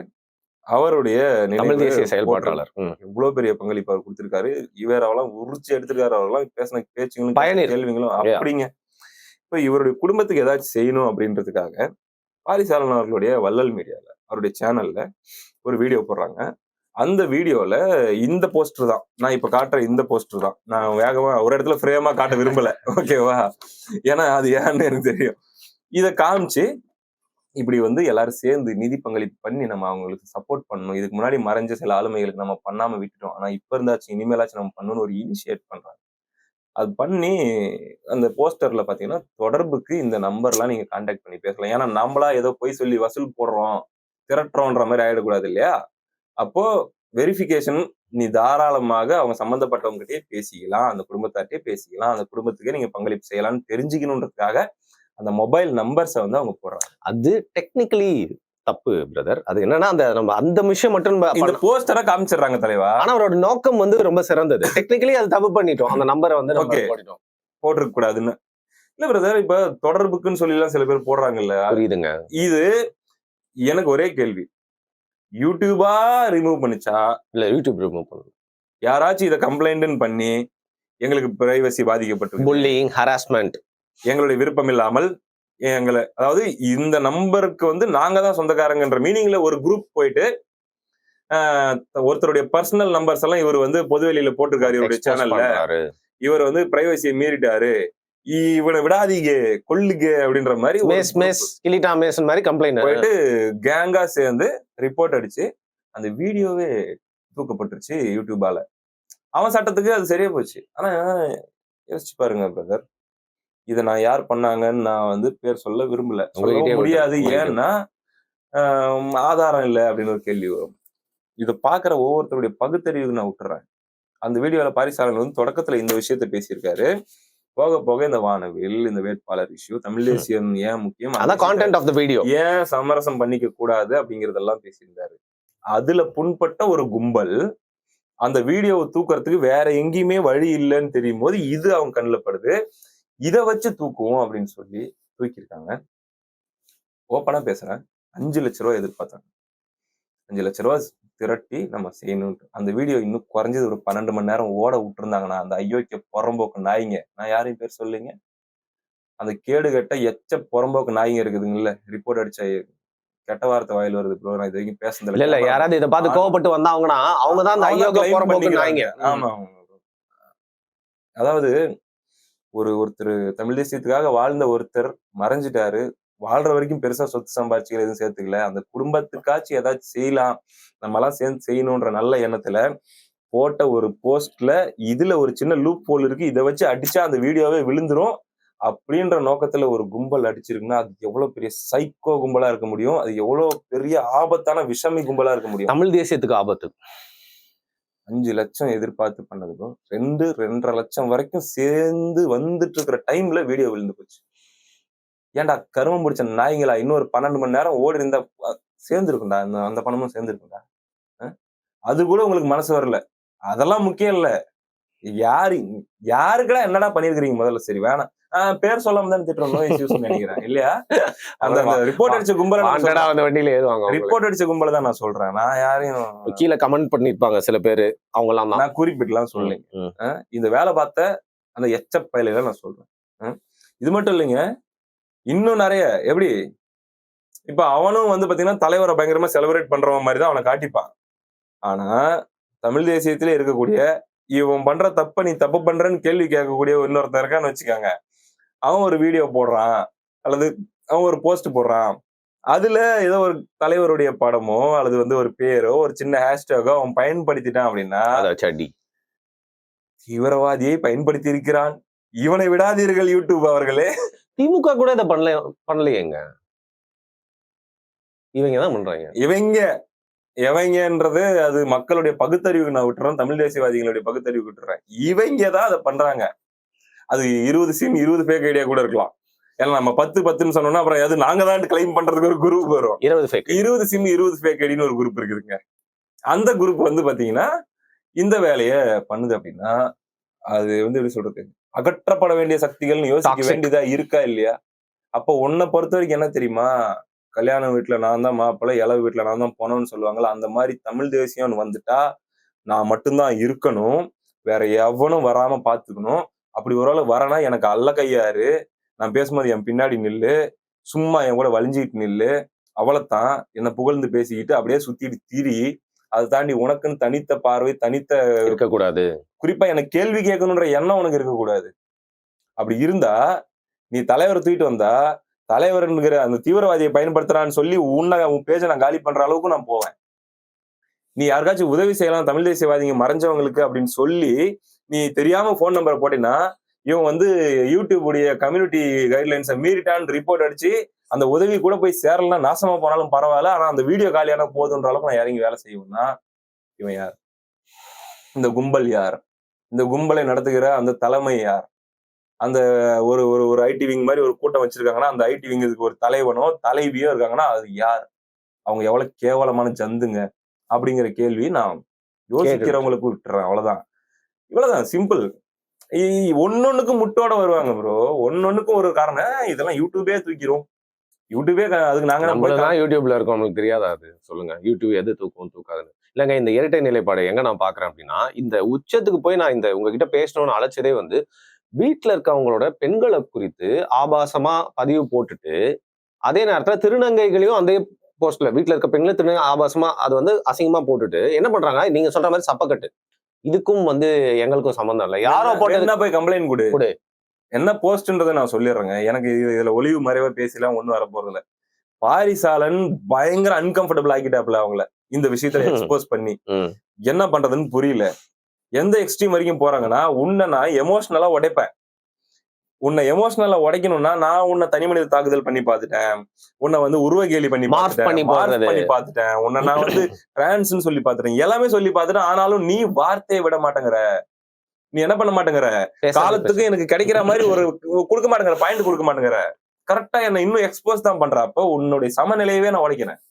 அவருடைய தமிழ் தேசிய செயல்பாட்டாளர் இவ்வளவு பெரிய பங்களிப்பு அவர் கொடுத்திருக்காரு. இவரெல்லாம் உரிச்சு எடுத்திருக்காரு. அவரெல்லாம் பேசின பேச்சுங்களும் கேள்விங்களும் அப்படிங்க. இப்ப இவருடைய குடும்பத்துக்கு ஏதாச்சும் செய்யணும் அப்படின்றதுக்காக பாரிசாலன் அவர்களுடைய வள்ளல் மீடியால அவருடைய சேனல்ல ஒரு வீடியோ போடுறாங்க. அந்த வீடியோல இந்த போஸ்டர் தான் நான் இப்ப காட்டுற, இந்த போஸ்டர் தான் நான் வேகமா ஒரு இடத்துல ஃப்ரேமா காட்ட விரும்பல, ஓகேவா? ஏன்னா அது ஏன்னு எனக்கு தெரியும். இதை காமிச்சு இப்படி எல்லாரும் சேர்ந்து நிதி பங்களிப்பு பண்ணி நம்ம அவங்களுக்கு சப்போர்ட் பண்ணணும், இதுக்கு முன்னாடி மறைஞ்ச சில ஆளுமைகளுக்கு நம்ம பண்ணாம விட்டுட்டோம், ஆனா இப்ப இருந்தாச்சும் இனிமேலாச்சும் நம்ம பண்ணணும்னு ஒரு இனிஷியேட் பண்றாங்க. அது பண்ணி அந்த போஸ்டர்ல பாத்தீங்கன்னா தொடர்புக்கு இந்த நம்பர்லாம் நீங்க கான்டாக்ட் பண்ணி பேசலாம். ஏன்னா நம்மளா ஏதோ போய் சொல்லி வசூல் போடுறோம் திரட்டுறோன்ற மாதிரி ஆயிடக்கூடாது இல்லையா? அப்போ வெரிஃபிகேஷன் நீ தாராளமாக அவங்க சம்பந்தப்பட்டவங்க கிட்டே பேசிக்கலாம், அந்த குடும்பத்தார்ட்டே பேசிக்கலாம், அந்த குடும்பத்துக்கே நீங்க பங்களிப்பு செய்யலாம்னு தெரிஞ்சுக்கணுன்றதுக்காக அந்த மொபைல் நம்பர்ஸை அவங்க போடுறாங்க. அது டெக்னிக்கலி தப்பு பிரதர். அது என்னன்னா நம்ம அந்த விஷயம் மட்டும் இந்த போஸ்டரை காமிச்சிடுறாங்க தலைவா. ஆனா அவரோட நோக்கம் ரொம்ப சிறந்தது. டெக்னிக்கலி அது தப்பு பண்ணிட்டோம், அந்த நம்பரை போட்டிருக்க கூடாதுன்னு இல்ல பிரதர். இப்ப தொடர்புக்குன்னு சொல்லி எல்லாம் சில பேர் போடுறாங்கல்ல, புரியுதுங்க. இது எனக்கு ஒரே கேள்வி, யூடியூபா ரிமூவ் பண்ணிச்சா இல்ல யூடியூப் ரிமூவ் பண்ணணும்? யாராச்சும் இதை கம்ப்ளைண்ட் பண்ணி எங்களுக்கு பிரைவசி பாதிக்கப்பட்டு புல்லிங், ஹராஸ்மெண்ட், எங்களுடைய விருப்பம் இல்லாமல் எங்களை, அதாவது இந்த நம்பருக்கு நாங்க தான் சொந்தக்காரங்கன்ற மீனிங்ல ஒரு குரூப் போயிட்டு ஒருத்தருடைய பர்சனல் நம்பர்ஸ் எல்லாம் இவர் வந்து பொதுவெளியில போட்டிருக்காரு இவருடைய சேனல்ல. இவர் வந்து பிரைவசியை மீறிட்டாரு, இவனை விடாதீங்க கொல்லுங்க அப்படின்ற மாதிரி போயிட்டு கேங்கா சேர்ந்து ரிப்போர்ட் அடிச்சு அந்த வீடியோவே தூக்கப்பட்டுருச்சு யூடியூபால. அவன் சட்டத்துக்கு அது சரியா போச்சு. ஆனா யோசிச்சு பாருங்க பிரதர், இதை நான் யார் பண்ணாங்கன்னு நான் வந்து பேர் சொல்ல விரும்பல, சொல்ல முடியாது. ஏன்னா ஆதாரம் இல்லை அப்படின்னு ஒரு கேள்வி வரும். இதை பாக்குற ஒவ்வொருத்தருடைய பகுத்தறிவுக்கு நான் விட்டுறேன். அந்த வீடியோல பாரிசாலன் வந்து தொடக்கத்துல இந்த விஷயத்த பேசியிருக்காரு. போக போக இந்த வானவில், இந்த வேட்பாளர் இஷ்யூ, தமிழ் தேசியம் ஏன் முக்கியம், ஏன் சமரசம் பண்ணிக்க கூடாது அப்படிங்கறதெல்லாம் பேசியிருந்தாரு. அதுல புண்பட்ட ஒரு கும்பல் அந்த வீடியோவை தூக்குறதுக்கு வேற எங்கேயுமே வழி இல்லைன்னு தெரியும் போது இது அவங்க கண்ணுல படுது, இதை வச்சு தூக்குவோம் அப்படின்னு சொல்லி தூக்கியிருக்காங்க. ஓப்பனா பேசுறேன், 5 லட்ச ரூபாய் எதிர்பார்த்தாங்க. 5 லட்ச ரூபாய் திரட்டி நம்ம செய்யணும். அந்த வீடியோ இன்னும் குறைஞ்சது ஒரு 12 மணி நேரம் ஓட விட்டுருந்தாங்கன்னா அந்த ஐயோக்கிய புறம்போக்கு நாய்ங்க, நான் யாரையும் பேர் சொல்லுங்க, அந்த கேடு கட்ட எச்ச புறம்போக்கு நாய்ங்க இருக்குதுங்கல்ல, ரிப்போர்ட் அடிச்ச கெட்ட வார்த்தை வாயில் வருது ப்ரோ, நான் இது வரைக்கும் பேசுனது இல்ல. யாராவது இதை பார்த்து கோவப்பட்டு வந்தாங்கன்னா அவங்கதான் அந்த ஐயோக்கிய புறம்போக்கு நாய்ங்க. ஆமா, அதாவது ஒருத்தர் தமிழ் தேசியத்துக்காக வாழ்ந்த ஒருத்தர் மறைஞ்சிட்டாரு, வாழ்ற வரைக்கும் பெருசா சொத்து சம்பாதிச்சுக்கிற எதுவும் சேர்த்துக்கல, அந்த குடும்பத்துக்காச்சும் ஏதாச்சும் செய்யலாம், நம்ம எல்லாம் சேர்ந்து செய்யணும்ன்ற நல்ல எண்ணத்துல போட்ட ஒரு போஸ்ட்ல இதுல ஒரு சின்ன லூப் ஹோல் இருக்கு, இதை வச்சு அடிச்சா அந்த வீடியோவே விழுந்துரும் அப்படின்ற நோக்கத்துல ஒரு கும்பல் அடிச்சிருக்குன்னா அது எவ்வளவு பெரிய சைக்கோ கும்பலா இருக்க முடியும், அது எவ்வளவு பெரிய ஆபத்தான விஷமி கும்பலா இருக்க முடியும். தமிழ் தேசியத்துக்கு ஆபத்து. 5 லட்சம் எதிர்பார்த்து பண்ணதுக்கும் 2-2.5 லட்சம் வரைக்கும் சேர்ந்து வந்துட்டு இருக்கிற டைம்ல வீடியோ விழுந்து போச்சு. ஏன்டா கருமம் பிடிச்ச நாய்ங்களா, இன்னொரு 12 மணி நேரம் ஓடி இருந்தா சேர்ந்துருக்கும்டா, அந்த பணமும் சேர்ந்துருக்கும்டா. அது கூட உங்களுக்கு மனசு வரல, அதெல்லாம் முக்கியம் இல்ல. யாருக்கடா என்னடா பண்ணிருக்கீங்க முதல்ல, சரி வேணாம், பேர் சொல்லாம தான் திட்டுறோம் நினைக்கிறேன் இல்லையா. அந்த ரிப்போர்ட் அடிச்ச கும்பல வண்டியில ஏறுவாங்க, ரிப்போர்ட் அடிச்ச கும்பல தான் நான் சொல்றேன். நான் யாரையும் கீழே கமெண்ட் பண்ணிருப்பாங்க சில பேரு, அவங்க எல்லாம் நான் குறிப்பிட்டுலாம் சொல்லுங்க. இந்த வேலை பார்த்த அந்த எச்ச பயல நான் சொல்றேன். இது மட்டும் இல்லைங்க, இன்னும் நிறைய. எப்படி இப்ப அவனும் வந்து பாத்தீங்கன்னா தலைவரை பயங்கரமா செலிப்ரேட் பண்றவன் மாதிரி தான் அவனை காட்டிப்பான். ஆனா தமிழ் தேசியத்திலே இருக்கக்கூடிய இவன் பண்ற தப்ப நீ தப்பு பண்றன்னு கேள்வி கேட்கக்கூடிய இன்னொருத்தன் இருக்கான்னு வச்சுக்காங்க, அவன் ஒரு வீடியோ போடுறான் அல்லது அவன் ஒரு போஸ்ட் போடுறான், அதுல ஏதோ ஒரு தலைவருடைய படமோ அல்லது வந்து ஒரு பேரோ ஒரு சின்ன ஹேஷ்டேகோ அவன் பயன்படுத்திட்டான் அப்படின்னா தீவிரவாதியை பயன்படுத்தி இருக்கிறான், இவனை விடாதீர்கள் யூடியூப் அவர்களே. திமுக கூட இதை பண்ணலையேங்க, இவங்க தான் பண்றாங்க. எவங்கன்றது அது மக்களுடைய பகுத்தறிவுக்கு நான் விட்டுறேன், தமிழ் தேசியவாதிகளுடைய பகுத்தறிவுக்கு விட்டுறேன். இவங்க தான் அதை பண்றாங்க. அது 20 சிம் 20 ஃபேக் ஐடியா கூட இருக்கலாம். ஏன்னா நம்ம 10 சொன்னோம்னா அப்புறம் அது நாங்க தான் கிளைம் பண்றதுக்கு ஒரு குரூப் வரும். 20 சிம் 20 ஃபேக் ஐடின்னு ஒரு குரூப் இருக்குதுங்க. அந்த குரூப் வந்து பாத்தீங்கன்னா இந்த வேலையை பண்ணுது அப்படின்னா அது வந்து எப்படி சொல்றது, அகற்றப்பட வேண்டிய சக்திகள்னு யோசிக்க வேண்டியதா இருக்கா இல்லையா? அப்போ உன்னை பொறுத்த வரைக்கும் என்ன தெரியுமா, கல்யாண வீட்டுல நான் தான் மாப்பிள்ளை, இளவு வீட்டுல நான் தான் போனோம்னு சொல்லுவாங்களா, அந்த மாதிரி தமிழ் தேசியம்னு வந்துட்டா நான் மட்டும்தான் இருக்கணும், வேற எவனும் வராம பாத்துக்கணும். அப்படி ஒரு வேளை வரனா எனக்கு அல்ல கையாரு, நான் பேசும்போது என் பின்னாடி நில்லு, சும்மா என் கூட வலிஞ்சிக்கிட்டு நில்லு, அவ்வளவுதான். என்னை புகழ்ந்து பேசிக்கிட்டு அப்படியே சுத்திட்டு தீரி, அதை தாண்டி உனக்குன்னு தனித்த பார்வை தனித்த இருக்கக்கூடாது, குறிப்பா எனக்கு கேள்வி கேட்கணுன்ற எண்ணம் உனக்கு இருக்கக்கூடாது. அப்படி இருந்தா நீ தலைவரை தூக்கிட்டு வந்தா தலைவர்ங்கிற அந்த தீவிரவாதியை பயன்படுத்துறான்னு சொல்லி உன் பேஜை நான் காலி பண்ற அளவுக்கு நான் போவேன். நீ யாருக்காச்சும் உதவி செய்யலாம் தமிழ் தேசியவாதிங்க மறைஞ்சவங்களுக்கு அப்படின்னு சொல்லி நீ தெரியாம போன் நம்பரை போட்டீங்கன்னா இவன் வந்து யூடியூப் உடைய கம்யூனிட்டி கைட்லைன்ஸை மீறிட்டான்னு ரிப்போர்ட் அடிச்சு அந்த உதவி கூட போய் சேரலன்னா நாசமா போனாலும் பரவாயில்ல, ஆனா அந்த வீடியோ காலியான போதுன்ற அளவுக்கு நான் இறங்கி வேலை செய்வேன்னா இவன் யார்? இந்த கும்பல் யார்? இந்த கும்பலை நடத்துகிற அந்த தலைமை யார்? அந்த ஒரு ஒரு ஒரு ஐடி விங் மாதிரி ஒரு கூட்டம் வச்சிருக்காங்கன்னா அந்த ஐடி விங்குக்கு ஒரு தலைவனோ தலைவியோ இருக்காங்கன்னா அது யார்? அவங்க எவ்வளவு கேவலமான ஜந்துங்க அப்படிங்கிற கேள்வி நான் யோசிக்கிறவங்களுக்கு விட்டுறேன். அவ்வளவுதான், இவ்வளவுதான் சிம்பிள். ஒன்னொன்னுக்கும் முட்டோட வருவாங்க ப்ரோ, ஒன்னொன்னுக்கும் ஒரு காரணம். இதெல்லாம் யூடியூபே தூக்கிரும், யூடியூபே அதுக்கு நாங்க யூடியூப்ல இருக்கோம், உங்களுக்கு தெரியாதா? அது சொல்லுங்க, யூடியூப் எது தூக்கும் தூக்காதுன்னு. இல்லைங்க, இந்த இரட்டை நிலைப்பாடு எங்க நான் பாக்குறேன் அப்படின்னா, இந்த உச்சத்துக்கு போய் நான் இந்த உங்ககிட்ட பேசணும்னு அழைச்சதே வந்து வீட்டுல இருக்கவங்களோட பெண்களை குறித்து ஆபாசமா பதிவு போட்டுட்டு அதே நேரத்துல திருநங்கைகளையும் அந்த போஸ்ட்ல வீட்டுல இருக்க பெண்களை தின்னு ஆபாசமா அது வந்து அசிங்கமா போட்டுட்டு என்ன பண்றாங்க, நீங்க சொல்ற மாதிரி சப்பக்கட்டு. இதுக்கும் வந்து எங்களுக்கும் சம்பந்தம் இல்லை. யாரோ போட்டது என்ன போய் கம்ப்ளைண்ட் கொடு. கொடு. என்ன போஸ்ட்ன்றதை நான் சொல்லிடுறேங்க. எனக்கு இதுல ஒளிவு மறைவா பேசிலாம் ஒண்ணும் வர போறது இல்ல. பாரிசாலன் பயங்கர அன்கம்ஃபர்டபுள் ஆக்கிட்டாப்ல அவங்கள இந்த விஷயத்துல எக்ஸ்போஸ் பண்ணி. என்ன பண்றதுன்னு புரியல. எந்த எக்ஸ்ட்ரீம் வரைக்கும் போறாங்கன்னா, உன்னை நான் எமோஷனலா உடைப்பேன். உன்னை எமோஷனலா உடைக்கணும்னா நான் உன்னை தனி மனித தாக்குதல் பண்ணி பார்த்துட்டேன். உன்னை வந்து உருவகேலி பண்ணி பார்த்துட்டேன். உன்னை நான் வந்து டிரான்ஸ்ன்னு சொல்லி பார்த்துட்டேன். எல்லாமே சொல்லி பார்த்துட்டேன். ஆனாலும் நீ வார்த்தையை விட மாட்டேங்கிற. நீ என்ன பண்ண மாட்டேங்கிற, காலத்துக்கு எனக்கு கிடைக்கிற மாதிரி ஒரு கொடுக்க மாட்டேங்கிற, பாயிண்ட் கொடுக்க மாட்டேங்கிற. கரெக்டா என்ன இன்னும் எக்ஸ்போஸ் தான் பண்ற. அப்போ உன்னுடைய சமநிலையவே நான் உடைக்கிறேன்.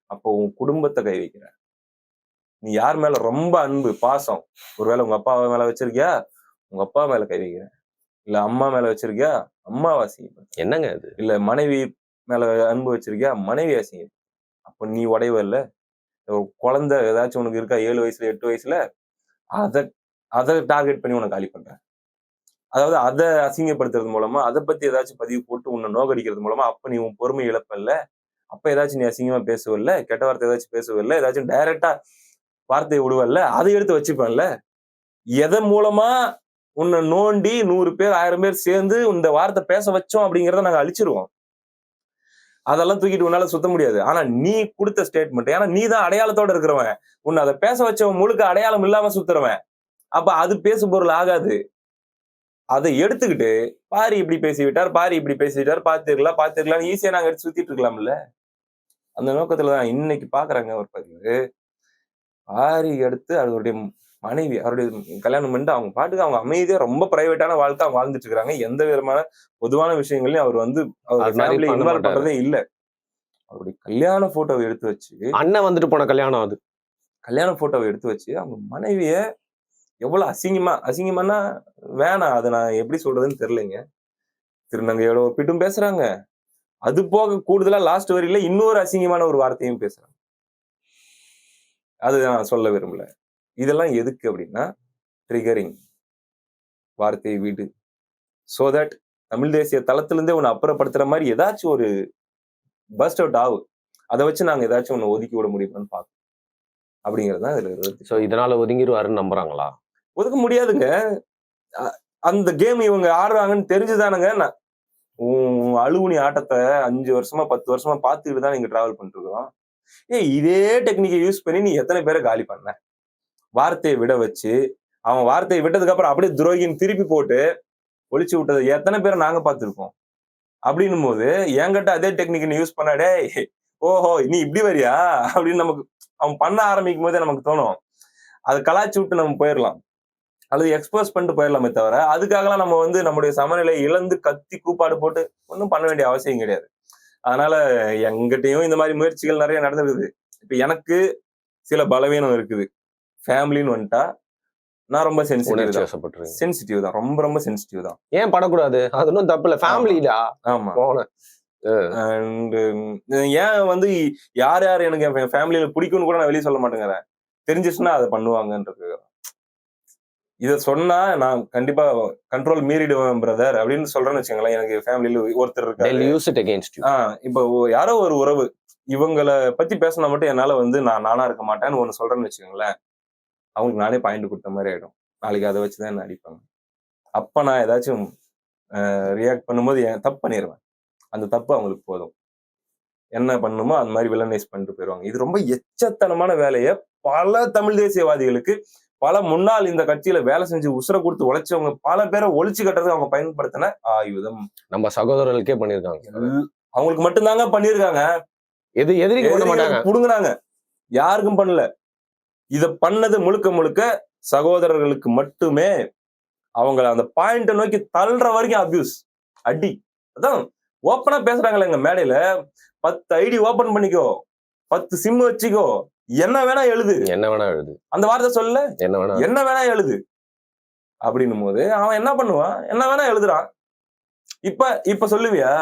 அப்போ உன் குடும்பத்தை கை வைக்கிறேன். நீ யார் மேல ரொம்ப அன்பு பாசம், ஒருவேளை உங்க அப்பா மேல வச்சிருக்கியா, உங்க அப்பா மேல கை வைக்கிறேன். இல்ல அம்மா மேல வச்சிருக்கியா, அம்மாவை அசிங்கம். என்னங்க அது? இல்ல மனைவி மேல அன்பு வச்சிருக்கியா, மனைவி அசிங்கம். அப்ப நீ உடைவ இல்ல. குழந்தை ஏதாச்சும் உனக்கு இருக்கா 7 வயசுல 8 வயசுல, அதை டார்கெட் பண்ணி உனக்கு காலி பண்றேன். அதாவது அதை அசிங்கப்படுத்துறது மூலமா அதை பத்தி ஏதாச்சும் பதிவு போட்டு உன்னை நோகடிக்கிறது மூலமா அப்ப நீ உன் பொறுமை இழப்பல்ல. அப்ப ஏதாச்சும் நீ அசிங்கமா பேசுவல்ல, கெட்ட வார்த்தை ஏதாச்சும் பேசுவல்ல, ஏதாச்சும் டைரக்டா வார்த்தையை விடுவல்ல, அதை எடுத்து வச்சுப்பேன்ல. எதன் மூலமா உன்னை நோண்டி 100 பேர் 1000 பேர் சேர்ந்து இந்த வார்த்தை பேச வச்சோம் அப்படிங்கிறத நாங்க அழிச்சிருவோம். அதெல்லாம் தூக்கிட்டு உன்னால சுத்த முடியாது. ஆனா நீ கொடுத்த ஸ்டேட்மெண்ட், ஏன்னா நீ தான் அடையாளத்தோட இருக்கிறவன். உன்னை அதை பேச வச்சவன் முழுக்க அடையாளம் இல்லாம சுத்துறவன். அப்ப அது பேசு பொருள் ஆகாது. அதை எடுத்துக்கிட்டு பாரி இப்படி பேசிவிட்டார், பாரி இப்படி பேசிவிட்டார், பாத்துக்கலாம் ஈஸியா நாங்க எடுத்து சுத்திட்டு இருக்கலாம்ல. அந்த நோக்கத்துலதான் இன்னைக்கு பாக்குறாங்க ஒரு பதிவு. பாரி எடுத்து அவருடைய மனைவி அவருடைய கல்யாணம் பண்ணிட்டு அவங்க பாட்டுக்கு அவங்க அமைதியா ரொம்ப பிரைவேட்டான வாழ்க்கை அவங்க வாழ்ந்துட்டு இருக்காங்க. எந்த விதமான பொதுவான விஷயங்களையும் அவர் வந்து அவர் ஃபேமிலி இன்வால்வ் பண்றதே இல்ல. அவருடைய கல்யாண போட்டோவை எடுத்து வச்சு, அண்ணன் வந்துட்டு போன கல்யாணம் அது, கல்யாண போட்டோவை எடுத்து வச்சு அவங்க மனைவிய எவ்வளவு அசிங்கமானா வேணாம், அதை நான் எப்படி சொல்றதுன்னு தெரியலைங்க. திருநங்கையோட ஒப்பிட்டும் பேசுறாங்க. அது போக கூடுதலா லாஸ்ட் வரியில இன்னொரு அசிங்கமான ஒரு வார்த்தையும் பேசுறாங்க. அது நான் சொல்ல விரும்பல. இதெல்லாம் எதுக்கு அப்படின்னா ட்ரிகரிங், வார்த்தையை வீடு, சோ தட் தமிழ் தேசிய தளத்திலிருந்தே உன்னை அப்புறப்படுத்துற மாதிரி ஏதாச்சும் ஒரு பஸ்ட் அவுட் ஆகும். அதை வச்சு நாங்க ஏதாச்சும் ஒண்ணு ஒதுக்கி விட முடியுமான்னு பார்க்கணும் அப்படிங்கிறது தான் இதுல இருக்கு. சோ இதனால ஒதுங்கிடுவாருன்னு நம்புறாங்களா? ஒதுக்க முடியாதுங்க. அந்த கேம் இவங்க ஆடுறாங்கன்னு தெரிஞ்சுதானுங்க. அழுகுனி ஆட்டத்தை 5 வருஷமா 10 வருஷமா பார்த்துக்கிட்டு தான் நீங்க டிராவல் பண்ணிட்டு இருக்கோம். இதே டெக்னிக்கை யூஸ் பண்ணி நீ எத்தனை பேரை காலி பண்ண? வார்த்தையை விட வச்சு அவன் வார்த்தையை விட்டதுக்கு அப்புறம் அப்படியே துரோகின்னு திருப்பி போட்டு ஒழிச்சு விட்டது எத்தனை பேரை நாங்க பார்த்திருக்கோம். அப்படின்னும் போது என்கிட்ட அதே டெக்னிக் நீ யூஸ் பண்ணாடே, ஓஹோ நீ இப்படி வரியா அப்படின்னு நமக்கு அவன் பண்ண ஆரம்பிக்கும் போதே நமக்கு தோணும். அதை கலாய்ச்சி விட்டு நம்ம போயிடலாம், அல்லது எக்ஸ்போஸ் பண்ணிட்டு போயிடலாமே தவிர அதுக்காகலாம் நம்ம வந்து நம்முடைய சமநிலை இழந்து கத்தி கூப்பாடு போட்டு ஒன்றும் பண்ண வேண்டிய அவசியம் கிடையாது. அதனால எங்கிட்டையும் இந்த மாதிரி முயற்சிகள் நிறைய நடந்திருக்குது. இப்ப எனக்கு சில பலவீனம் இருக்குது. ஃபேமிலின்னு வந்துட்டா நான் ரொம்ப சென்சிட்டிவ் தான், ரொம்ப ரொம்ப சென்சிட்டிவ் தான். ஏன் படக்கூடாது? அது ஒன்றும் தப்பு இல்லை, ஃபேமிலிடா. ஆமா. அண்ட் ஏன் வந்து யார் யார் எனக்கு என் ஃபேமிலியில பிடிக்கும்னு கூட நான் வெளியே சொல்ல மாட்டேங்கிறேன். தெரிஞ்சிச்சுன்னா அதை பண்ணுவாங்கன்றது. இதை சொன்னா நான் கண்டிப்பா கண்ட்ரோல் மீறிடுவேன் பிரதர் அப்படின்னு சொல்றேன்னு வச்சுங்களேன். எனக்கு ஃபேமிலியில ஒருத்தர் இருக்காரு. இப்போ யாரோ ஒரு உறவு இவங்களை பத்தி பேசினா மட்டும் என்னால வந்து நான் நானா இருக்க மாட்டேன்னு ஒண்ணு சொல்றேன்னு வச்சுக்கோங்களேன். அவங்களுக்கு நானே பாயிண்ட் கொடுத்த மாதிரி ஆயிடும். நாளைக்கு அதை வச்சுதான் என்ன அடிப்பாங்க. அப்ப நான் ஏதாச்சும் ரியாக்ட் பண்ணும்போது தப்பு பண்ணிடுவேன். அந்த தப்பு அவங்களுக்கு போதும். என்ன பண்ணுமோ அந்த மாதிரி வில்லனைஸ் பண்ணிட்டு போயிடுவாங்க. இது ரொம்ப எச்சத்தனமான வேலையை பல தமிழ் தேசியவாதிகளுக்கு, பல முன்னாள் இந்த கட்சியில வேலை செஞ்சு உசுர கொடுத்து உழைச்சவங்க பல பேரை ஒழிச்சு கட்டுறது அவங்க பயன்படுத்தின ஆயுதம். நம்ம சகோதரர்களுக்கே பண்ணிருக்காங்க. அவங்களுக்கு மட்டும்தாங்க பண்ணிருக்காங்க. எதிரி புடுங்குறாங்க, யாருக்கும் பண்ணல. இத பண்ணது முழுக்க முழுக்க சகோதரர்களுக்கு மட்டுமே. அவங்களை அந்த பாயிண்ட நோக்கி தள்ளுற வரைக்கும் அபியூஸ், அடி. அதான் ஓப்பனா பேசுறாங்களே எங்க மேடையில, 10 ஐடி ஓபன் பண்ணிக்கோ, 10 சிம் வச்சுக்கோ, என்ன வேணா எழுது, அந்த வார்த்தை சொல்ல என்ன வேணா எழுது அப்படின்னும் போது அவன் என்ன பண்ணுவான்? என்ன வேணா எழுதுறான். இப்ப சொல்லுவியா?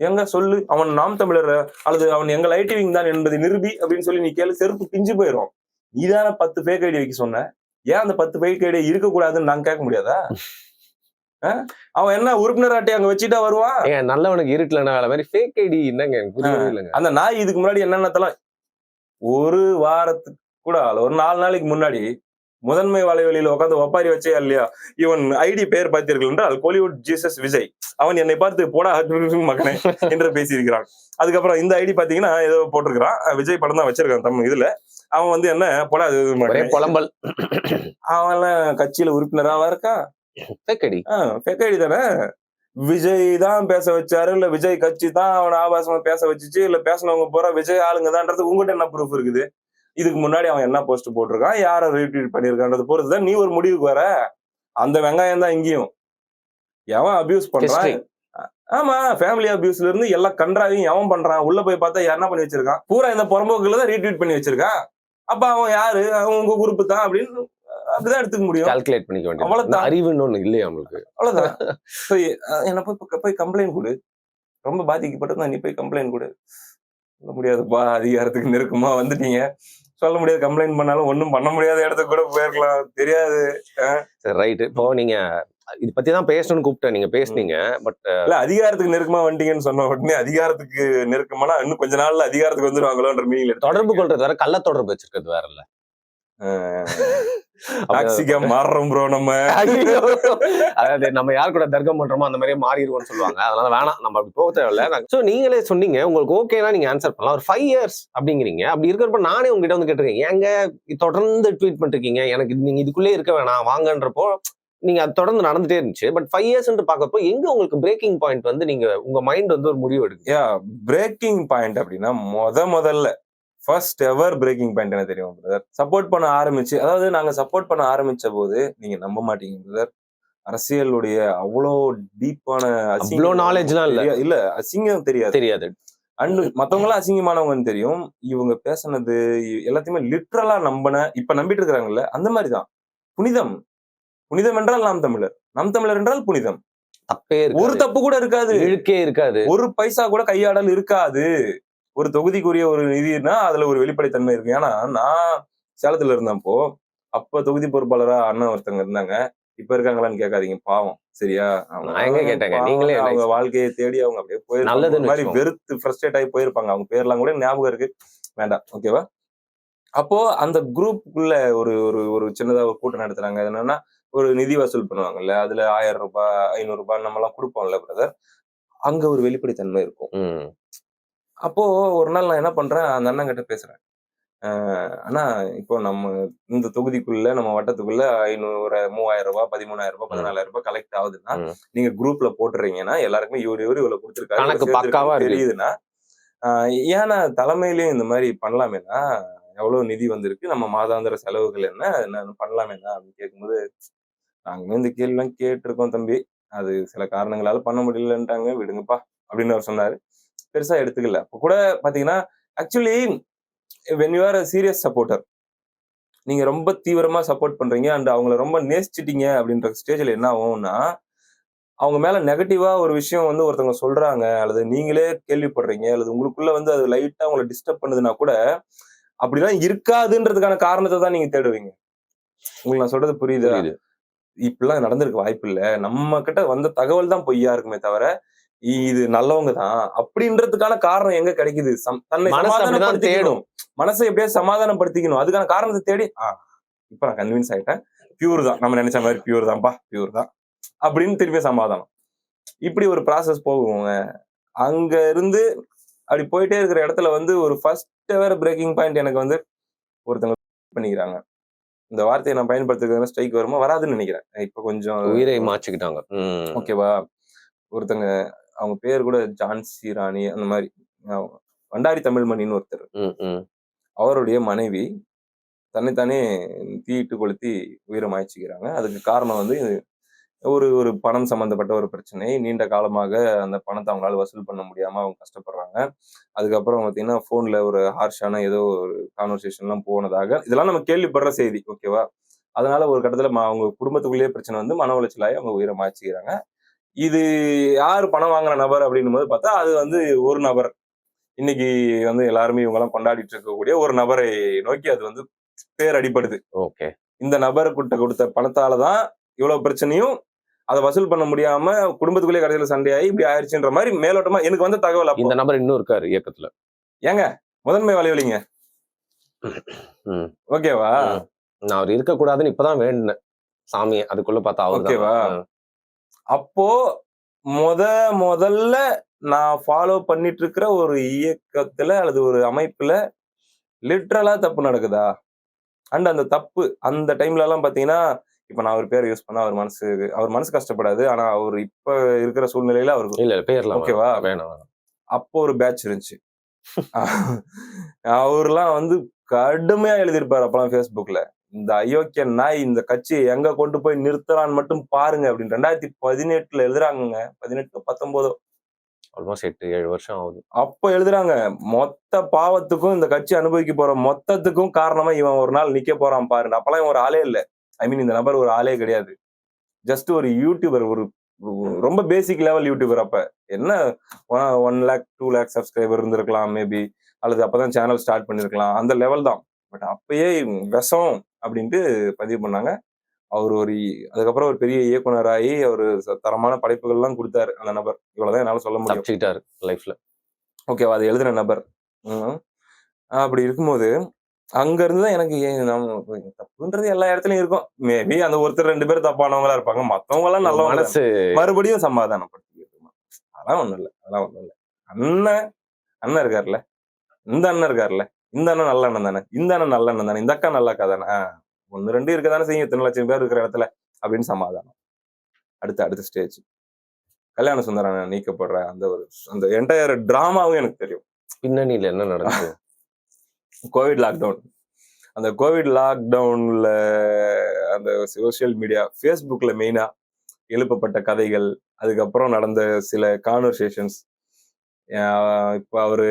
எங்க சொல்லு, அவன் நாம் தமிழர் அல்லது அவன் எங்கள் ஐடிவிங் தான் என்பதை நிரூபி அப்படின்னு சொல்லி நீ கேளு, செருப்பு பிஞ்சு போயிடும். நீதான 10 ஃபேக் ஐடி வைக்க சொன்ன, ஏன் அந்த 10 ஃபேக் ஐடி இருக்கக்கூடாதுன்னு நாங்க கேட்க முடியாதா? அவன் என்ன உறுப்பினர் அட்டை அங்க வச்சுட்டா வருவான். ஏங்க நல்லவனுக்கு இருட்டுல வேலை மாதிரி ஃபேக் ஐடி என்னங்க எனக்கு புரியவே இல்லைங்க. அந்த நாய் இதுக்கு முன்னாடி என்னென்னத்தெல்லாம் ஒரு வாரத்துக்கு கூட ஒரு 4 நாளைக்கு முன்னாடி முதன்மை வலைவெளியில உட்காந்து ஒப்பாரி வச்சே இல்லையா, இவன் ஐடி பெயர் பார்த்தீர்கள் என்றால் கோலிவுட் ஜீசஸ் விஜய், அவன் என்னை பார்த்து போடா மகனே என்று பேசியிருக்கிறான். அதுக்கப்புறம் இந்த ஐடி பாத்தீங்கன்னா ஏதோ போட்டிருக்கிறான், விஜய் படம் தான் வச்சிருக்கான் தம் இதுல. அவன் வந்து என்ன போடா புலம்பல், அவன் கட்சியில உறுப்பினராவா இருக்கா? ஃபேக் ஐடி தானே. விஜய் தான் பேச வச்சாரு, இல்ல விஜய் கட்சி தான் அவனை ஆபாசமா பேச வச்சுச்சு, இல்ல பேசினவங்க போற விஜய் ஆளுங்க தான்றது உங்ககிட்ட என்ன ப்ரூஃப் இருக்குது? இதுக்கு முன்னாடி அவன் என்ன போஸ்ட் போட்டிருக்கான், யார ரீட்வீட் பண்ணிருக்கான்றது பொறுத்துதான் நீ ஒரு முடிவுக்கு வர. அந்த வெங்காயம் தான் இங்கேயும் எவன் அபியூஸ் பண்றான். ஆமா, ஃபேமிலி அபியூஸ்ல இருந்து எல்லா கன்றாவையும் எவன் பண்றான், உள்ள போய் பார்த்தா என்ன பண்ணி வச்சிருக்கான், பூரா இந்த புறம்போக்குல தான் ரீட்வீட் பண்ணி வச்சிருக்கான். அப்ப அவன் யாரு, அவன் உங்க குரூப் தான் அப்படின்னு அப்படிதான் எடுத்துக்க முடியும். கால்குலேட் பண்ணிக்க வேண்டியது. அவ்வளவுதான், அறிவுன்னு ஒண்ணு இல்லையா உங்களுக்கு? அவ்வளவுதான். என்ன போய் கம்ப்ளைண்ட் கொடு, ரொம்ப பாதிக்கப்பட்டது நீ போய் கம்ப்ளைண்ட் கொடு. சொல்ல முடியாதுப்பா, அதிகாரத்துக்கு நெருக்கமா வந்துட்டீங்க, சொல்ல முடியாது. கம்ப்ளைண்ட் பண்ணாலும் ஒண்ணும் பண்ண முடியாத இடத்துக்கு கூட போயிருக்கலாம், தெரியாது. சரி ரைட். இப்போ நீங்க இது பத்தி தான் பேசணும்னு கூப்பிட்டேன், நீங்க பேசுனீங்க. பட் இல்ல, அதிகாரத்துக்கு நெருக்கமா வந்துட்டீங்கன்னு சொன்ன உடனே அதிகாரத்துக்கு நெருக்கமானா இன்னும் கொஞ்ச நாள்ல அதிகாரத்துக்கு வந்துருவாங்களோன்ற மீனிங். தொடர்பு கொள்றது வேற, கள்ள தொடர்பு வச்சிருக்கிறது வேற இல்ல. மாறுறோம் ப்ரோ நம்ம. அதாவது நம்ம யார் கூட தர்க்கம் பண்றோமோ அந்த மாதிரியே மாறிடுவோம்னு சொல்லுவாங்க. அதனால வேணாம், நம்ம அப்படி போக தேவையில்ல. சோ நீங்களே சொன்னீங்க உங்களுக்கு ஓகேனா நீங்க ஆன்சர் பண்ணலாம். ஒரு 5 years அப்படிங்கிறீங்க. அப்படி இருக்கிறப்ப நானே உங்ககிட்ட வந்து கேட்டிருக்கேன், ஏங்க தொடர்ந்து ட்வீட் பண்ணிருக்கீங்க, எனக்கு நீங்க இதுக்குள்ளே இருக்க வேணாம் வாங்கன்றப்போ நீங்க அது தொடர்ந்து நடந்துட்டே இருந்துச்சு. பட் 5 years பாக்கப்போ எங்க உங்களுக்கு பிரேக்கிங் பாயிண்ட் வந்து நீங்க உங்க மைண்ட் வந்து ஒரு முடிவு எடுக்கு? பிரேக்கிங் பாயிண்ட் அப்படின்னா முதல்ல ஃபர்ஸ்ட் எவர் பிரேக்கிங் பாயிண்ட் என்ன தெரியும் பிரதர்? சப்போர்ட் பண்ண ஆரம்பிச்சு, அதாவது நாங்க சப்போர்ட் பண்ண ஆரம்பிச்ச போது நீங்க நம்ப மாட்டீங்க பிரதர், அரசியலுடைய அவ்வளோ டீப்பான அவ்வளோ நாலேஜ்லாம் இல்ல அசிங்கம் தெரியாது. அண்ட் மத்தவங்க எல்லாம் அசிங்கமானவங்கன்னு தெரியும். இவங்க பேசினது எல்லாத்தையுமே லிட்ரலா இப்ப நம்பிட்டு இருக்கிறாங்கல்ல, அந்த மாதிரிதான். புனிதம் என்றால் நாம் தமிழர் என்றால் புனிதம். தப்பே ஒரு தப்பு கூட இருக்காது, இழுக்கே இருக்காது, ஒரு பைசா கூட கையாடல் இருக்காது. ஒரு தொகுதிக்குரிய ஒரு நிதினா அதுல ஒரு வெளிப்படைத்தன்மை இருக்கு. ஏன்னா நான் சேலத்துல இருந்தப்போ அப்ப தொகுதி பொறுப்பாளரா அண்ணன் ஒருத்தங்க இருந்தாங்க. இப்ப இருக்காங்களான்னு கேட்காதீங்க, பாவம். சரியா? அவங்க வாழ்க்கையை தேடி அவங்க அப்படியே போயிருப்பாங்க, மாதிரி வெறுத்து ஃப்ரஸ்ட்ரேட் ஆகி போயிருப்பாங்க. அவங்க பேர்லாம் கூட ஞாபகம் இருக்கு, வேண்டாம், ஓகேவா? அப்போ அந்த குரூப்புக்குள்ள ஒரு ஒரு சின்னதா ஒரு கூட்டம் நடத்துறாங்க. என்னன்னா ஒரு நிதி வசூல் பண்ணுவாங்கல்ல, அதுல 1000 ரூபாய் 500 ரூபாய் நம்ம எல்லாம் கொடுப்போம்ல பிரதர், அங்க ஒரு வெளிப்படைத்தன்மை இருக்கும். அப்போ ஒரு நாள் நான் என்ன பண்றேன், அந்த அண்ணன் கிட்ட பேசுறேன். ஆனா இப்போ நம்ம இந்த தொகுதிக்குள்ள நம்ம வட்டத்துக்குள்ள 500 3000 ரூபாய் 13,000 ரூபாய் 14,000 ரூபாய் கலெக்ட் ஆகுதுன்னா நீங்க குரூப்ல போட்டுறீங்கன்னா எல்லாருக்குமே இவ்வளவு கொடுத்துருக்காரு தெரியுதுன்னா, ஏன்னா தலைமையிலயும் இந்த மாதிரி பண்ணலாமேனா, எவ்வளவு நிதி வந்திருக்கு, நம்ம மாதாந்திர செலவுகள் என்ன பண்ணலாமேனா அப்படின்னு கேட்கும்போது, நாங்களும் இந்த கேள்வி எல்லாம் கேட்டிருக்கோம் தம்பி, அது சில காரணங்களால பண்ண முடியலன்ட்டாங்க, விடுங்கப்பா அப்படின்னு அவர் சொன்னாரு. பெருசா எடுத்துக்கல. அப்ப கூட பாத்தீங்கன்னா actually when you are a serious supporter, நீங்க ரொம்ப தீவிரமா சப்போர்ட் பண்றீங்க அண்ட் அவங்கள ரொம்ப நேசிச்சிட்டீங்க அப்படின்ற ஸ்டேஜ்ல என்ன ஆகும்னா, அவங்க மேல நெகட்டிவா ஒரு விஷயம் வந்து ஒருத்தவங்க சொல்றாங்க, அல்லது நீங்களே கேள்விப்படுறீங்க, அல்லது உங்களுக்குள்ள வந்து அது லைட்டா உங்களை டிஸ்டர்ப் பண்ணுதுன்னா கூட அப்படிலாம் இருக்காதுன்றதுக்கான காரணத்தை தான் நீங்க தேடுவீங்க. உங்களுக்கு நான் சொல்றது புரியுது? இப்படிலாம் நடந்திருக்க வாய்ப்பு இல்ல, நம்ம கிட்ட வந்த தகவல் தான் பொய்யா இருக்குமே தவிர இது நல்லவங்க தான் அப்படின்றதுக்கான காரணம் எங்க கிடைக்குது? தன்னை சமாதானப்படுத்திக்கணும், மனசை எப்படியா சமாதானப்படுத்திக்கணும், அதுக்கான காரணத்தை தேடி இப்ப நான் கன்வின்ஸ் ஆயிட்டேன், பியூர் தான், நம்ம நினைச்ச மாதிரி பியூர் தான் அப்படின்னு திருப்பி சமாதானம். இப்படி ஒரு ப்ராசஸ் போகுங்க. அங்க இருந்து அப்படி போயிட்டே இருக்கிற இடத்துல வந்து ஒரு ஃபர்ஸ்ட் எவர் பிரேக்கிங் பாயிண்ட் எனக்கு வந்து ஒருத்தவங்க பண்ணிக்கிறாங்க. இந்த வார்த்தையை நான் பயன்படுத்துறதுக்கு ஸ்ட்ரைக் வருமா வராதுன்னு நினைக்கிறேன். இப்ப கொஞ்சம் உயிரை மாற்றிக்கிட்டாங்க. ஓகேவா? ஒருத்தங்க அவங்க பேர் கூட ஜான்சி ராணி, அந்த மாதிரி வண்டாரி தமிழ்மணின்னு ஒருத்தர், அவருடைய மனைவி தன்னைத்தானே தீயிட்டு கொளுத்தி உயிரை மாய்ச்சிக்கிறாங்க. அதுக்கு காரணம் வந்து ஒரு பணம் சம்பந்தப்பட்ட ஒரு பிரச்சனை. நீண்ட காலமாக அந்த பணத்தை அவங்களால வசூல் பண்ண முடியாம அவங்க கஷ்டப்படுறாங்க. அதுக்கப்புறம் பாத்தீங்கன்னா போன்ல ஒரு ஹார்ஷான ஏதோ ஒரு கான்வர்சேஷன் எல்லாம் போனதாக இதெல்லாம் நம்ம கேள்விப்படுற செய்தி, ஓகேவா? அதனால ஒரு கட்டத்துல அவங்க குடும்பத்துக்குள்ளேயே பிரச்சனை வந்து மன உளைச்சலாகி அவங்க உயிரை மாய்ச்சிக்கிறாங்க. இது யாரு பணம் வாங்குற நபர் அப்படின்னும் போது பார்த்தா அது வந்து ஒரு நபர், இன்னைக்கு வந்து எல்லாருமே இவங்க எல்லாம் கொண்டாடிட்டு இருக்கக்கூடிய ஒரு நபரை நோக்கி அது வந்து பேர் அடிப்படுது. ஓகே, இந்த நபர் கொடுத்த பணத்தாலதான் இவ்வளவு பிரச்சனையும் அதை வசூல் பண்ண முடியாம குடும்பத்துக்குள்ளே கடைசியில சண்டையாகி இப்படி ஆயிடுச்சுன்ற மாதிரி மேலோட்டமா எனக்கு வந்த தகவல். அப்போ இந்த நபர் இன்னும் இருக்காரு இயக்கத்துல. ஏங்க முதன்மை வலைவலிங்க, ஓகேவா? நான் அவர் இருக்க கூடாதுன்னு இப்பதான் வேண்டினேன் சாமியை, அதுக்குள்ள பார்த்தா ஓகேவா? அப்போ முதல்ல நான் ஃபாலோ பண்ணிட்டு இருக்கிற ஒரு இயக்கத்துல அல்லது ஒரு அமைப்புல லிட்ரலா தப்பு நடக்குதா? அண்ட் அந்த தப்பு அந்த டைம்ல எல்லாம் பாத்தீங்கன்னா, இப்ப நான் அவர் பேரை யூஸ் பண்ணா அவர் மனசு கஷ்டப்படாது. ஆனா அவர் இப்ப இருக்கிற சூழ்நிலையில அவருக்கு இல்ல பேர்லாம் ஓகேவா? வேணாம். அப்போ ஒரு பேட்ச் இருந்துச்சு. அவர்லாம் வந்து கடுமையா எழுதியிருப்பாரு அப்பெல்லாம் Facebookல. இந்த அயோக்கிய நாய் இந்த கட்சியை எங்க கொண்டு போய் நிறுத்தலான்னு மட்டும் பாருங்க அப்படின்னு 2018 எழுதுறாங்க. 18 19 ஆல்மோஸ்ட் 8-7 வருஷம் ஆகுது. அப்ப எழுதுறாங்க, மொத்த பாவத்துக்கும் இந்த கட்சி அனுபவிக்க போற மொத்தத்துக்கும் காரணமா இவன் ஒரு நாள் நிக்க போறான் பாருங்க. அப்பெல்லாம் இவன் ஒரு ஆளே இல்ல. ஐ மீன் இந்த நபர் ஒரு ஆளே கிடையாது. ஜஸ்ட் ஒரு யூடியூபர், ஒரு ரொம்ப பேசிக் லெவல் யூடியூபர். அப்ப என்ன 1 lakh 2 lakh சப்ஸ்கிரைபர் இருந்திருக்கலாம் மேபி, அல்லது அப்பதான் சேனல் ஸ்டார்ட் பண்ணிருக்கலாம். அந்த லெவல் தான். பட் அப்பயே விஷம் அப்படின்ட்டு பதிவு பண்ணாங்க. அவர் அதுக்கப்புறம் ஒரு பெரிய இயக்குனராகி அவரு தரமான படைப்புகள்லாம் கொடுத்தாரு அந்த நபர். இவ்வளவுதான் என்னால சொல்ல முடியும். தப்பிச்சிட்டாரு லைஃப்ல. ஓகேவா? அதை எழுதின நபர். அப்படி இருக்கும்போது அங்க இருந்துதான் எனக்கு தப்புன்றது எல்லா இடத்துலயும் இருக்கும். மேபி அந்த ஒருத்தர் 2 பேர் தப்பானவங்களா இருப்பாங்க, மத்தவங்க எல்லாம் நல்ல மனசு மறுபடியும் சமாதானப்படுத்திக்கணும். அதெல்லாம் ஒண்ணும் இல்ல. அண்ணன் இருக்காருல்ல, இந்த அண்ணன் இருக்காருல்ல, இந்த அண்ணன் நல்ல அண்ணன் தானே, இந்த அண்ணன் நல்ல அண்ணன் தானே, இந்த அக்கா நல்ல அக்கா தானே, 1-2 இருக்கதானே செய்யும் இத்தனை லட்சம் பேர் இருக்கிற இடத்துல அப்படின்னு சமாதானம். அடுத்த ஸ்டேஜ் கல்யாண சுந்தரம் நீக்கப்படுற அந்த என்டையர் டிராமாவும் எனக்கு தெரியும். பின்னணியில என்ன நடக்குது? Covid lockdown. அந்த கோவிட் லாக்டவுன்ல அந்த சோசியல் மீடியா Facebookல மெயினா எழுப்பப்பட்ட கதைகள், அதுக்கப்புறம் நடந்த சில கான்வர்சேஷன்ஸ். இப்ப அவரு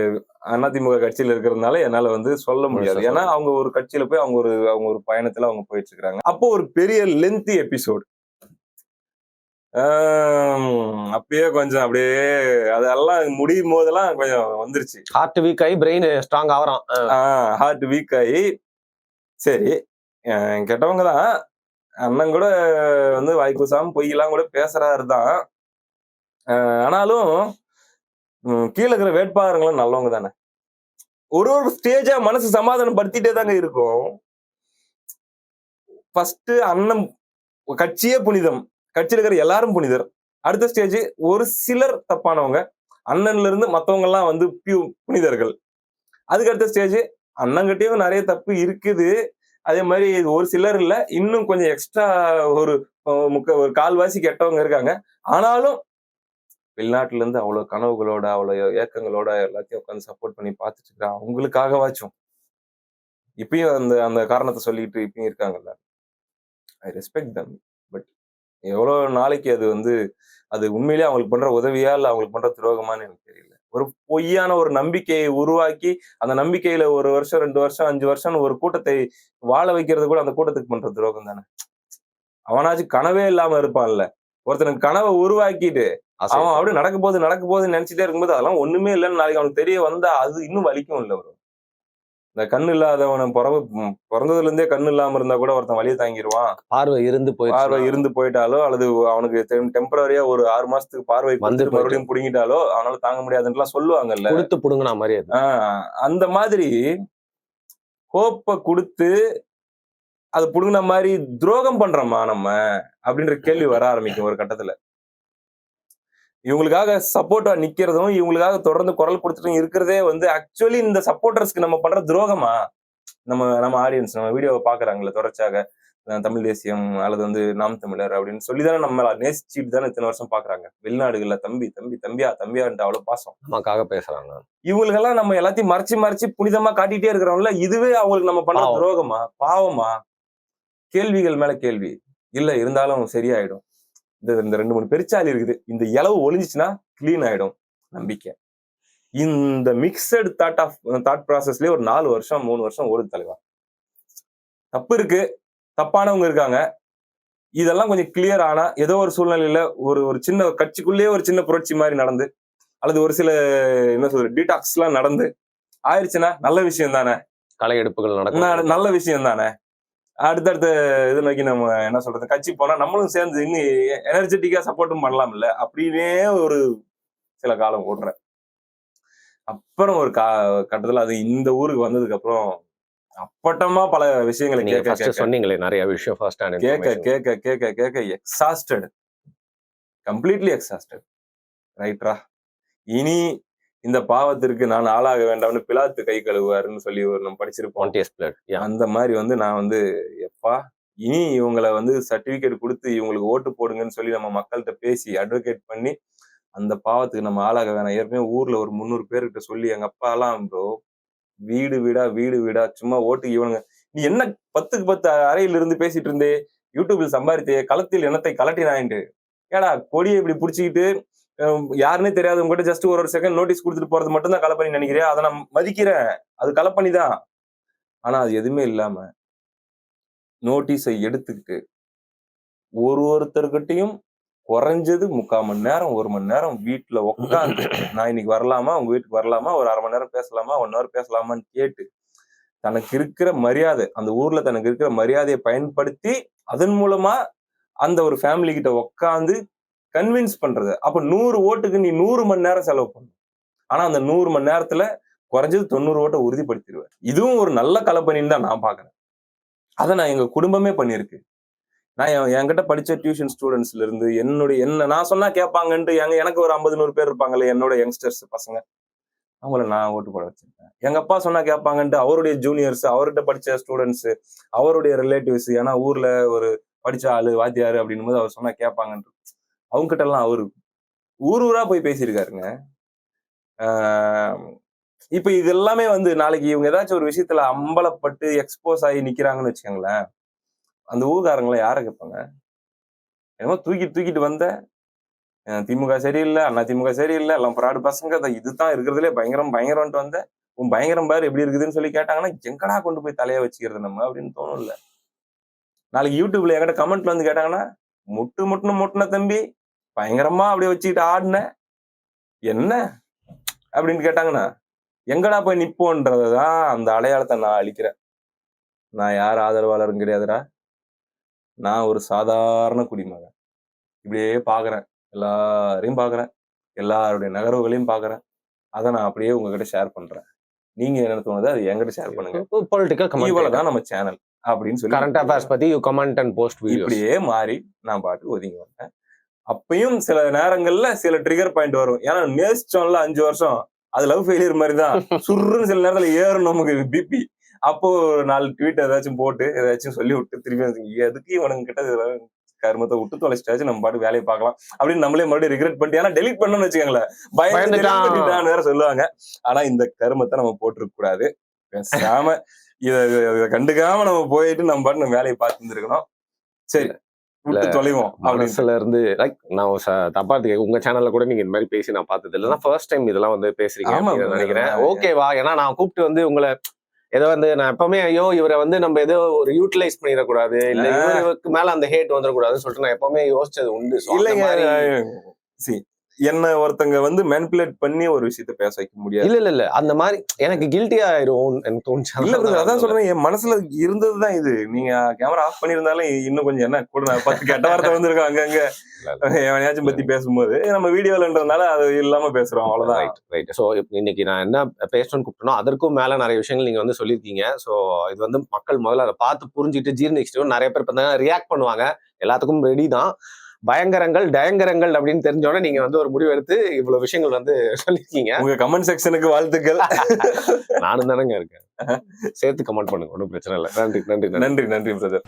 அதிமுக கட்சியில இருக்கிறதுனால என்னால வந்து சொல்ல முடியாது. ஏன்னா அவங்க ஒரு கட்சியில போய் அவங்க ஒரு பயணத்துல அவங்க போயிட்டு இருக்காங்க. அப்போ ஒரு பெரிய லென்த்தி எபிசோடு. அப்பயே கொஞ்சம் அப்படியே அதெல்லாம் முடியும் போதெல்லாம் கொஞ்சம் வந்துருச்சு. ஹார்ட் வீக் ஆகி பிரெயின் ஸ்ட்ராங் ஆவறான். ஹார்ட் வீக் ஆகி சரி கெட்டவங்க தான். அண்ணன் கூட வந்து வாய்க்கூசாம பொய்யெல்லாம் கூட பேசுறாரு தான். ஆனாலும் கீழே இருக்கிற வேட்பாளர்களும் நல்லவங்க தானே. ஒரு ஸ்டேஜா மனசு சமாதானம் படுத்திட்டே தாங்க இருக்கும். ஃபர்ஸ்ட் அண்ணன் கட்சியே புனிதம், கட்சியில இருக்கிற எல்லாரும் புனிதர். அடுத்த ஸ்டேஜ் ஒரு சிலர் தப்பானவங்க, அண்ணன்ல இருந்து மத்தவங்க எல்லாம் வந்து புனிதர்கள். அதுக்கு அடுத்த ஸ்டேஜ் அண்ணங்கிட்டயும் நிறைய தப்பு இருக்குது, அதே மாதிரி ஒரு சிலர் இல்ல, இன்னும் கொஞ்சம் எக்ஸ்ட்ரா ஒரு கால்வாசி கெட்டவங்க இருக்காங்க. ஆனாலும் வெளிநாட்டுல இருந்து அவ்வளவு கனவுகளோட அவ்வளவு ஏக்கங்களோட எல்லாத்தையும் உட்காந்து சப்போர்ட் பண்ணி பார்த்துட்டு இருக்காங்க. அவங்களுக்காகவாச்சும் இப்பயும் அந்த காரணத்தை சொல்லிட்டு இப்பயும் இருக்காங்கல்ல. I respect them. பட் எவ்வளவு நாளைக்கு அது உண்மையிலேயே அவங்களுக்கு பண்ற உதவியா இல்ல அவங்களுக்கு பண்ற துரோகமான்னு எனக்கு தெரியல. ஒரு பொய்யான ஒரு நம்பிக்கையை உருவாக்கி அந்த நம்பிக்கையில 1 வருஷம் 2 வருஷம் 5 வருஷம் ஒரு கூட்டத்தை வாழ வைக்கிறது கூட அந்த கூட்டத்துக்கு பண்ற துரோகம் தானே. அவனாச்சும் கனவே இல்லாம இருப்பான்ல. ஒருத்தனுக்கு கனவை உருவாக்கிட்டு அவன் அப்படியே நடக்க போகுதுன்னு நினைச்சிட்டே இருக்கும்போது அதெல்லாம் ஒண்ணுமே இல்லைன்னு நாளைக்கு அவனுக்கு தெரிய வந்தா அது இன்னும் வலிக்கும் இல்ல. வரும் இந்த கண்ணு இல்லாதவனை பிறந்ததுல இருந்தே கண்ணு இல்லாம இருந்தா கூட ஒருத்தன் வலியை தாங்கிடுவான். பார்வை இருந்து போயிட்டாலோ அல்லது அவனுக்கு டெம்பரரியா ஒரு 6 மாசத்துக்கு பார்வை வந்து மறுபடியும் புடுங்கிட்டாலோ அவனால தாங்க முடியாதுன்னு சொல்லுவாங்கல்ல. கொடுத்து புடுங்கின மாதிரி. அந்த மாதிரி ஹோப்ப கொடுத்து அது புடுங்கின மாதிரி துரோகம் பண்றோமா நம்ம அப்படின்ற கேள்வி வர ஆரம்பிக்கும் ஒரு கட்டத்துல. இவங்களுக்காக சப்போர்ட்டா நிக்கிறதும் இவங்களுக்காக தொடர்ந்து குரல் கொடுத்துட்டு இருக்கிறதே ஆக்சுவலி இந்த சப்போர்ட்டர்ஸ்க்கு நம்ம பண்ற துரோகமா? நம்ம ஆடியன்ஸ் நம்ம வீடியோவை பாக்குறாங்கல்ல தொடர்ச்சியாக, தமிழ் தேசியம் அல்லது நாம் தமிழர் அப்படின்னு சொல்லிதானே நம்ம நேசிச்சுட்டு தானே இத்தனை வருஷம் பாக்குறாங்க. வெளிநாடுகள்ல தம்பியான்ட்டு அவ்வளவு பாசம் நமக்காக பேசுறாங்க. இவங்களுக்கெல்லாம் நம்ம எல்லாத்தையும் மறைச்சு புனிதமா காட்டிட்டே இருக்கிறோம்ல, இதுவே அவங்களுக்கு நம்ம பண்ற துரோகமா பாவமா? கேள்விகள் மேல கேள்வி இல்ல, இருந்தாலும் சரியாயிடும். இந்த 2-3 பெருச்சாலி இருக்குது, இந்த இளவு ஒளிஞ்சிச்சுன்னா கிளீன் ஆயிடும் நம்பிக்கை. இந்த மிக்சட் தாட் ப்ராசஸ்லயே ஒரு 4 வருஷம் 3 வருஷம் ஓடுது தலைவா. தப்பு இருக்கு, தப்பானவங்க இருக்காங்க. இதெல்லாம் கொஞ்சம் கிளியர் ஆனா ஏதோ ஒரு சூழ்நிலையில ஒரு சின்ன கட்சிக்குள்ளேயே ஒரு சின்ன புரட்சி மாதிரி நடந்து அல்லது ஒரு சில டீடாக்ஸ் எல்லாம் நடந்து ஆயிடுச்சுன்னா நல்ல விஷயம் தானே. களை எடுப்புகள் நடக்கும், நல்ல விஷயம் தானே. அடுத்தடுத்த இது நோக்கி நம்ம என்ன சொல்றது கட்சி போனா நம்மளும் சேர்ந்து இன்னும் எனர்ஜெட்டிக்கா சப்போர்ட்டும் பண்ணலாம்ல அப்படின்னே ஒரு சில காலம் ஓடுறேன். அப்புறம் ஒரு கட்டத்துல அது இந்த ஊருக்கு வந்ததுக்கு அப்புறம் அப்பட்டமா பல விஷயங்களை நீங்க கேட்க ஃபர்ஸ்ட் சொன்னீங்களே நிறைய விஷயம் ஃபர்ஸ்ட் ஹேண்ட் கேட்க இன்ஃபர்மேஷன். கேட்க கேட்க கேட்க எக்ஸாஸ்டட், கம்ப்ளீட்லி எக்ஸாஸ்டட். ரைட்ரா, இனி இந்த பாவத்திற்கு நான் ஆளாக வேண்டாம்னு பிலாத்து கை கழுவுவாருன்னு சொல்லி ஒரு நம்ம படிச்சிருப்போம். Pontius Pilate. Yeah. அந்த மாதிரி வந்து நான் வந்து எப்பா இனி இவங்களை வந்து சர்டிபிகேட் கொடுத்து இவங்களுக்கு ஓட்டு போடுங்கன்னு சொல்லி நம்ம மக்கள்கிட்ட பேசி அட்வொகேட் பண்ணி அந்த பாவத்துக்கு நம்ம ஆளாக வேணாம். ஏற்கனவே ஊர்ல ஒரு 300 பேர்கிட்ட சொல்லி எங்க அப்பா எல்லாம் ப்ரோ வீடு வீடா சும்மா ஓட்டுக்கு இவனுங்க நீ என்ன 10க்கு 10 அறையில இருந்து பேசிட்டு இருந்தே யூடியூபில் சம்பாதித்தே களத்தில் எண்ணத்தை கலட்டினாயின்ட்டு ஏடா கொடியை இப்படி புடிச்சுக்கிட்டு யாருன்னே தெரியாது உங்ககிட்ட ஜஸ்ட் ஒரு செகண்ட் நோட்டீஸ் கொடுத்துட்டு போறது மட்டும் தான் களை பண்ணி நினைக்கிறேன். அதை நான் மதிக்கிறேன், அது களை பண்ணி தான். ஆனா அது எதுவுமே இல்லாம நோட்டீஸை எடுத்துக்கிட்டு ஒருத்தர்கிட்டையும் குறைஞ்சது 3/4 மணி நேரம் 1 மணி நேரம் வீட்டுல உட்காந்து நான் இன்னைக்கு வரலாமா, உங்க வீட்டுக்கு வரலாமா, ஒரு 1/2 மணி நேரம் பேசலாமா, 1 ஹவர் பேசலாமான்னு கேட்டு தனக்கு இருக்கிற மரியாதை, அந்த ஊர்ல தனக்கு இருக்கிற மரியாதையை பயன்படுத்தி அதன் மூலமா அந்த ஒரு ஃபேமிலி கிட்ட உட்காந்து கன்வின்ஸ் பண்றது. அப்ப 100 ஓட்டுக்கு நீ 100 மணி நேரம் செலவு பண்ணு. ஆனா அந்த 100 மணி நேரத்துல குறைஞ்சது 90 ஓட்டை உறுதிப்படுத்திடுவேன். இதுவும் ஒரு நல்ல கலப்பணின்னு தான் நான் பாக்குறேன். அதை நான் எங்க குடும்பமே பண்ணிருக்கு. நான் என்கிட்ட படிச்ச டியூஷன் ஸ்டூடெண்ட்ஸ்ல இருந்து என்ன நான் சொன்னா கேட்பாங்கன்ட்டு எனக்கு ஒரு 50-100 பேர் இருப்பாங்கல்ல என்னோட யங்ஸ்டர்ஸ் பசங்க, அவங்கள நான் ஓட்டு போட வச்சிருக்கேன். எங்க அப்பா சொன்னா கேட்பாங்கன்ட்டு அவருடைய ஜூனியர்ஸ், அவர்கிட்ட படிச்ச ஸ்டூடெண்ட்ஸ், அவருடைய ரிலேட்டிவ்ஸ், ஏன்னா ஊர்ல ஒரு படிச்ச ஆளு வாத்தியாரு அப்படின்னும் போது அவர் சொன்னா கேட்பாங்கன்ட்டு அவங்க கிட்ட எல்லாம் அவரு ஊரா போய் பேசியிருக்காருங்க. இப்ப இது எல்லாமே வந்து நாளைக்கு இவங்க ஏதாச்சும் ஒரு விஷயத்துல அம்பலப்பட்டு எக்ஸ்போஸ் ஆகி நிக்கிறாங்கன்னு வச்சுக்கோங்களேன், அந்த ஊர்காரங்களை யாரை கேட்பாங்க? என்னமோ தூக்கிட்டு வந்த திமுக சரியில்லை, அண்ணா திமுக சரியில்லை, எல்லாம் ஃப்ராடு பசங்க, இதுதான் இருக்கிறதுலே பயங்கரம்ட்டு வந்த உன் பயங்கரம் பாரு எப்படி இருக்குதுன்னு சொல்லி கேட்டாங்கன்னா எங்கடா கொண்டு போய் தலைய வச்சுக்கிறது நம்ம அப்படின்னு தோணும்ல. நாளைக்கு யூடியூப்ல என்கிட்ட கமெண்ட்ல வந்து கேட்டாங்கன்னா முட்டுன தம்பி பயங்கரமா அப்படியே வச்சுக்கிட்டு ஆடின என்ன அப்படின்னு கேட்டாங்கன்னா எங்கடா போய் நிப்போன்றதான் அந்த அடையாளத்தை நான் அழிக்கிறேன். நான் யார் ஆதரவாளரும் கிடையாதுடா, நான் ஒரு சாதாரண குடிமகன். இப்படியே பாக்குறேன், எல்லாரையும் பாக்குறேன், எல்லாருடைய நகர்வுகளையும் பாக்குறேன். அதை நான் அப்படியே உங்ககிட்ட ஷேர் பண்றேன். நீங்க என்ன தோணுது அது என்கிட்ட ஷேர் பண்ணுங்க. பொலிட்டிக்கல் கமெண்ட் இவ்வளவுதான் நம்ம சேனல் அப்படின்னு சொல்லி கரண்ட் அஃபேர்ஸ் பத்தி you comment and post videos. இப்படியே மாறி நான் பாட்டு ஒதுங்கி வந்தேன். அப்பயும் சில நேரங்கள்ல சில ட்ரிகர் பாயிண்ட் வரும். ஏன்னா நேசிச்சோம்ல 5 வருஷம், அது லவ் ஃபெயிலியர் மாதிரி தான். சுருன்னு சில நேரத்துல ஏறும் நமக்கு பிபி. அப்போ 4 ட்வீட் ஏதாச்சும் போட்டு ஏதாச்சும் சொல்லி விட்டு திரும்பி எதுக்கு இவனுங்க கிட்ட கருமத்தை விட்டு தொலைச்சிட்டாச்சு, நம்ம பாட்டு வேலையை பார்க்கலாம் அப்படின்னு நம்மளே மறுபடியும் ரிக்ரெட் பண்ணிட்டு ஏன்னா டெலிட் பண்ணணும்னு வச்சுக்கோங்களேன், பயந்துட்டான் வேற சொல்லுவாங்க. ஆனா இந்த கருமத்தை நம்ம போட்டிருக்க கூடாது. பேசாம இத கண்டுக்காம நம்ம போயிட்டு நம்ம பாட்டு நம்ம வேலையை பார்த்து இருந்திருக்கணும். சரி விட்டு தொலைவோம் மனசுல இருந்து லைக் நான் தப்பா உங்க சேனல்ல கூட நீங்க இந்த மாதிரி பேசி நான் பார்த்தது இல்லை. ஃபர்ஸ்ட் டைம் இதெல்லாம் வந்து பேசுறீங்க நினைக்கிறேன். ஓகேவா? ஏன்னா நான் கூப்பிட்டு வந்து உங்களை ஏதோ வந்து நான் எப்பவுமே ஐயோ இவரை வந்து நம்ம ஏதோ ஒரு யூட்டிலைஸ் பண்ணிடக்கூடாது, இல்ல இவருக்கு மேல அந்த ஹேட் வந்துடக்கூடாதுன்னு சொல்லிட்டு நான் எப்பவுமே யோசிச்சது உண்டு. இல்லைங்க, என்ன ஒருத்தங்க வந்து மேனிபுலேட் பண்ணி ஒரு விஷயத்த பேச வைக்க முடியாது. இல்ல அந்த மாதிரி எனக்கு கில்ட்டியா ஆயிரும் எனக்கு தோணுச்சு. இல்ல அதான் சொல்றேன், என் மனசுல இருந்ததுதான் இது. நீங்க கேமரா ஆஃப் பண்ணிருந்தாலும் இன்னும் கொஞ்சம் என்ன கூட 10 கெட்ட வார்த்தை வந்திருக்கோம் அங்கங்க எவனையாச்சும் பத்தி பேசும்போது. நம்ம வீடியோலன்றதுனால அது இல்லாம பேசுறோம், அவ்வளவுதான். ரைட். ஸோ இன்னைக்கு நான் என்ன பேசணும்னு கூப்பிட்டோம், அதற்கும் மேல நிறைய விஷயங்கள் நீங்க வந்து சொல்லியிருக்கீங்க. ஸோ இது வந்து மக்கள் முதல்ல அதை பார்த்து புரிஞ்சுட்டு ஜீர்ணிச்சுட்டு நிறைய பேர் பார்த்தா ரியாக்ட் பண்ணுவாங்க. எல்லாத்துக்கும் ரெடி தான். டயங்கரங்கள் அப்படின்னு தெரிஞ்சோட நீங்க வந்து ஒரு முடிவு எடுத்து இவ்வளவு விஷயங்கள் வந்து சொல்லிருக்கீங்க. உங்க கமெண்ட் செக்ஷனுக்கு வாழ்த்துக்கள். நானும் தானங்க இருக்கேன், சேர்த்து கமெண்ட் பண்ணுங்க, ஒன்றும் பிரச்சனை இல்லை. நன்றி பிரதர்.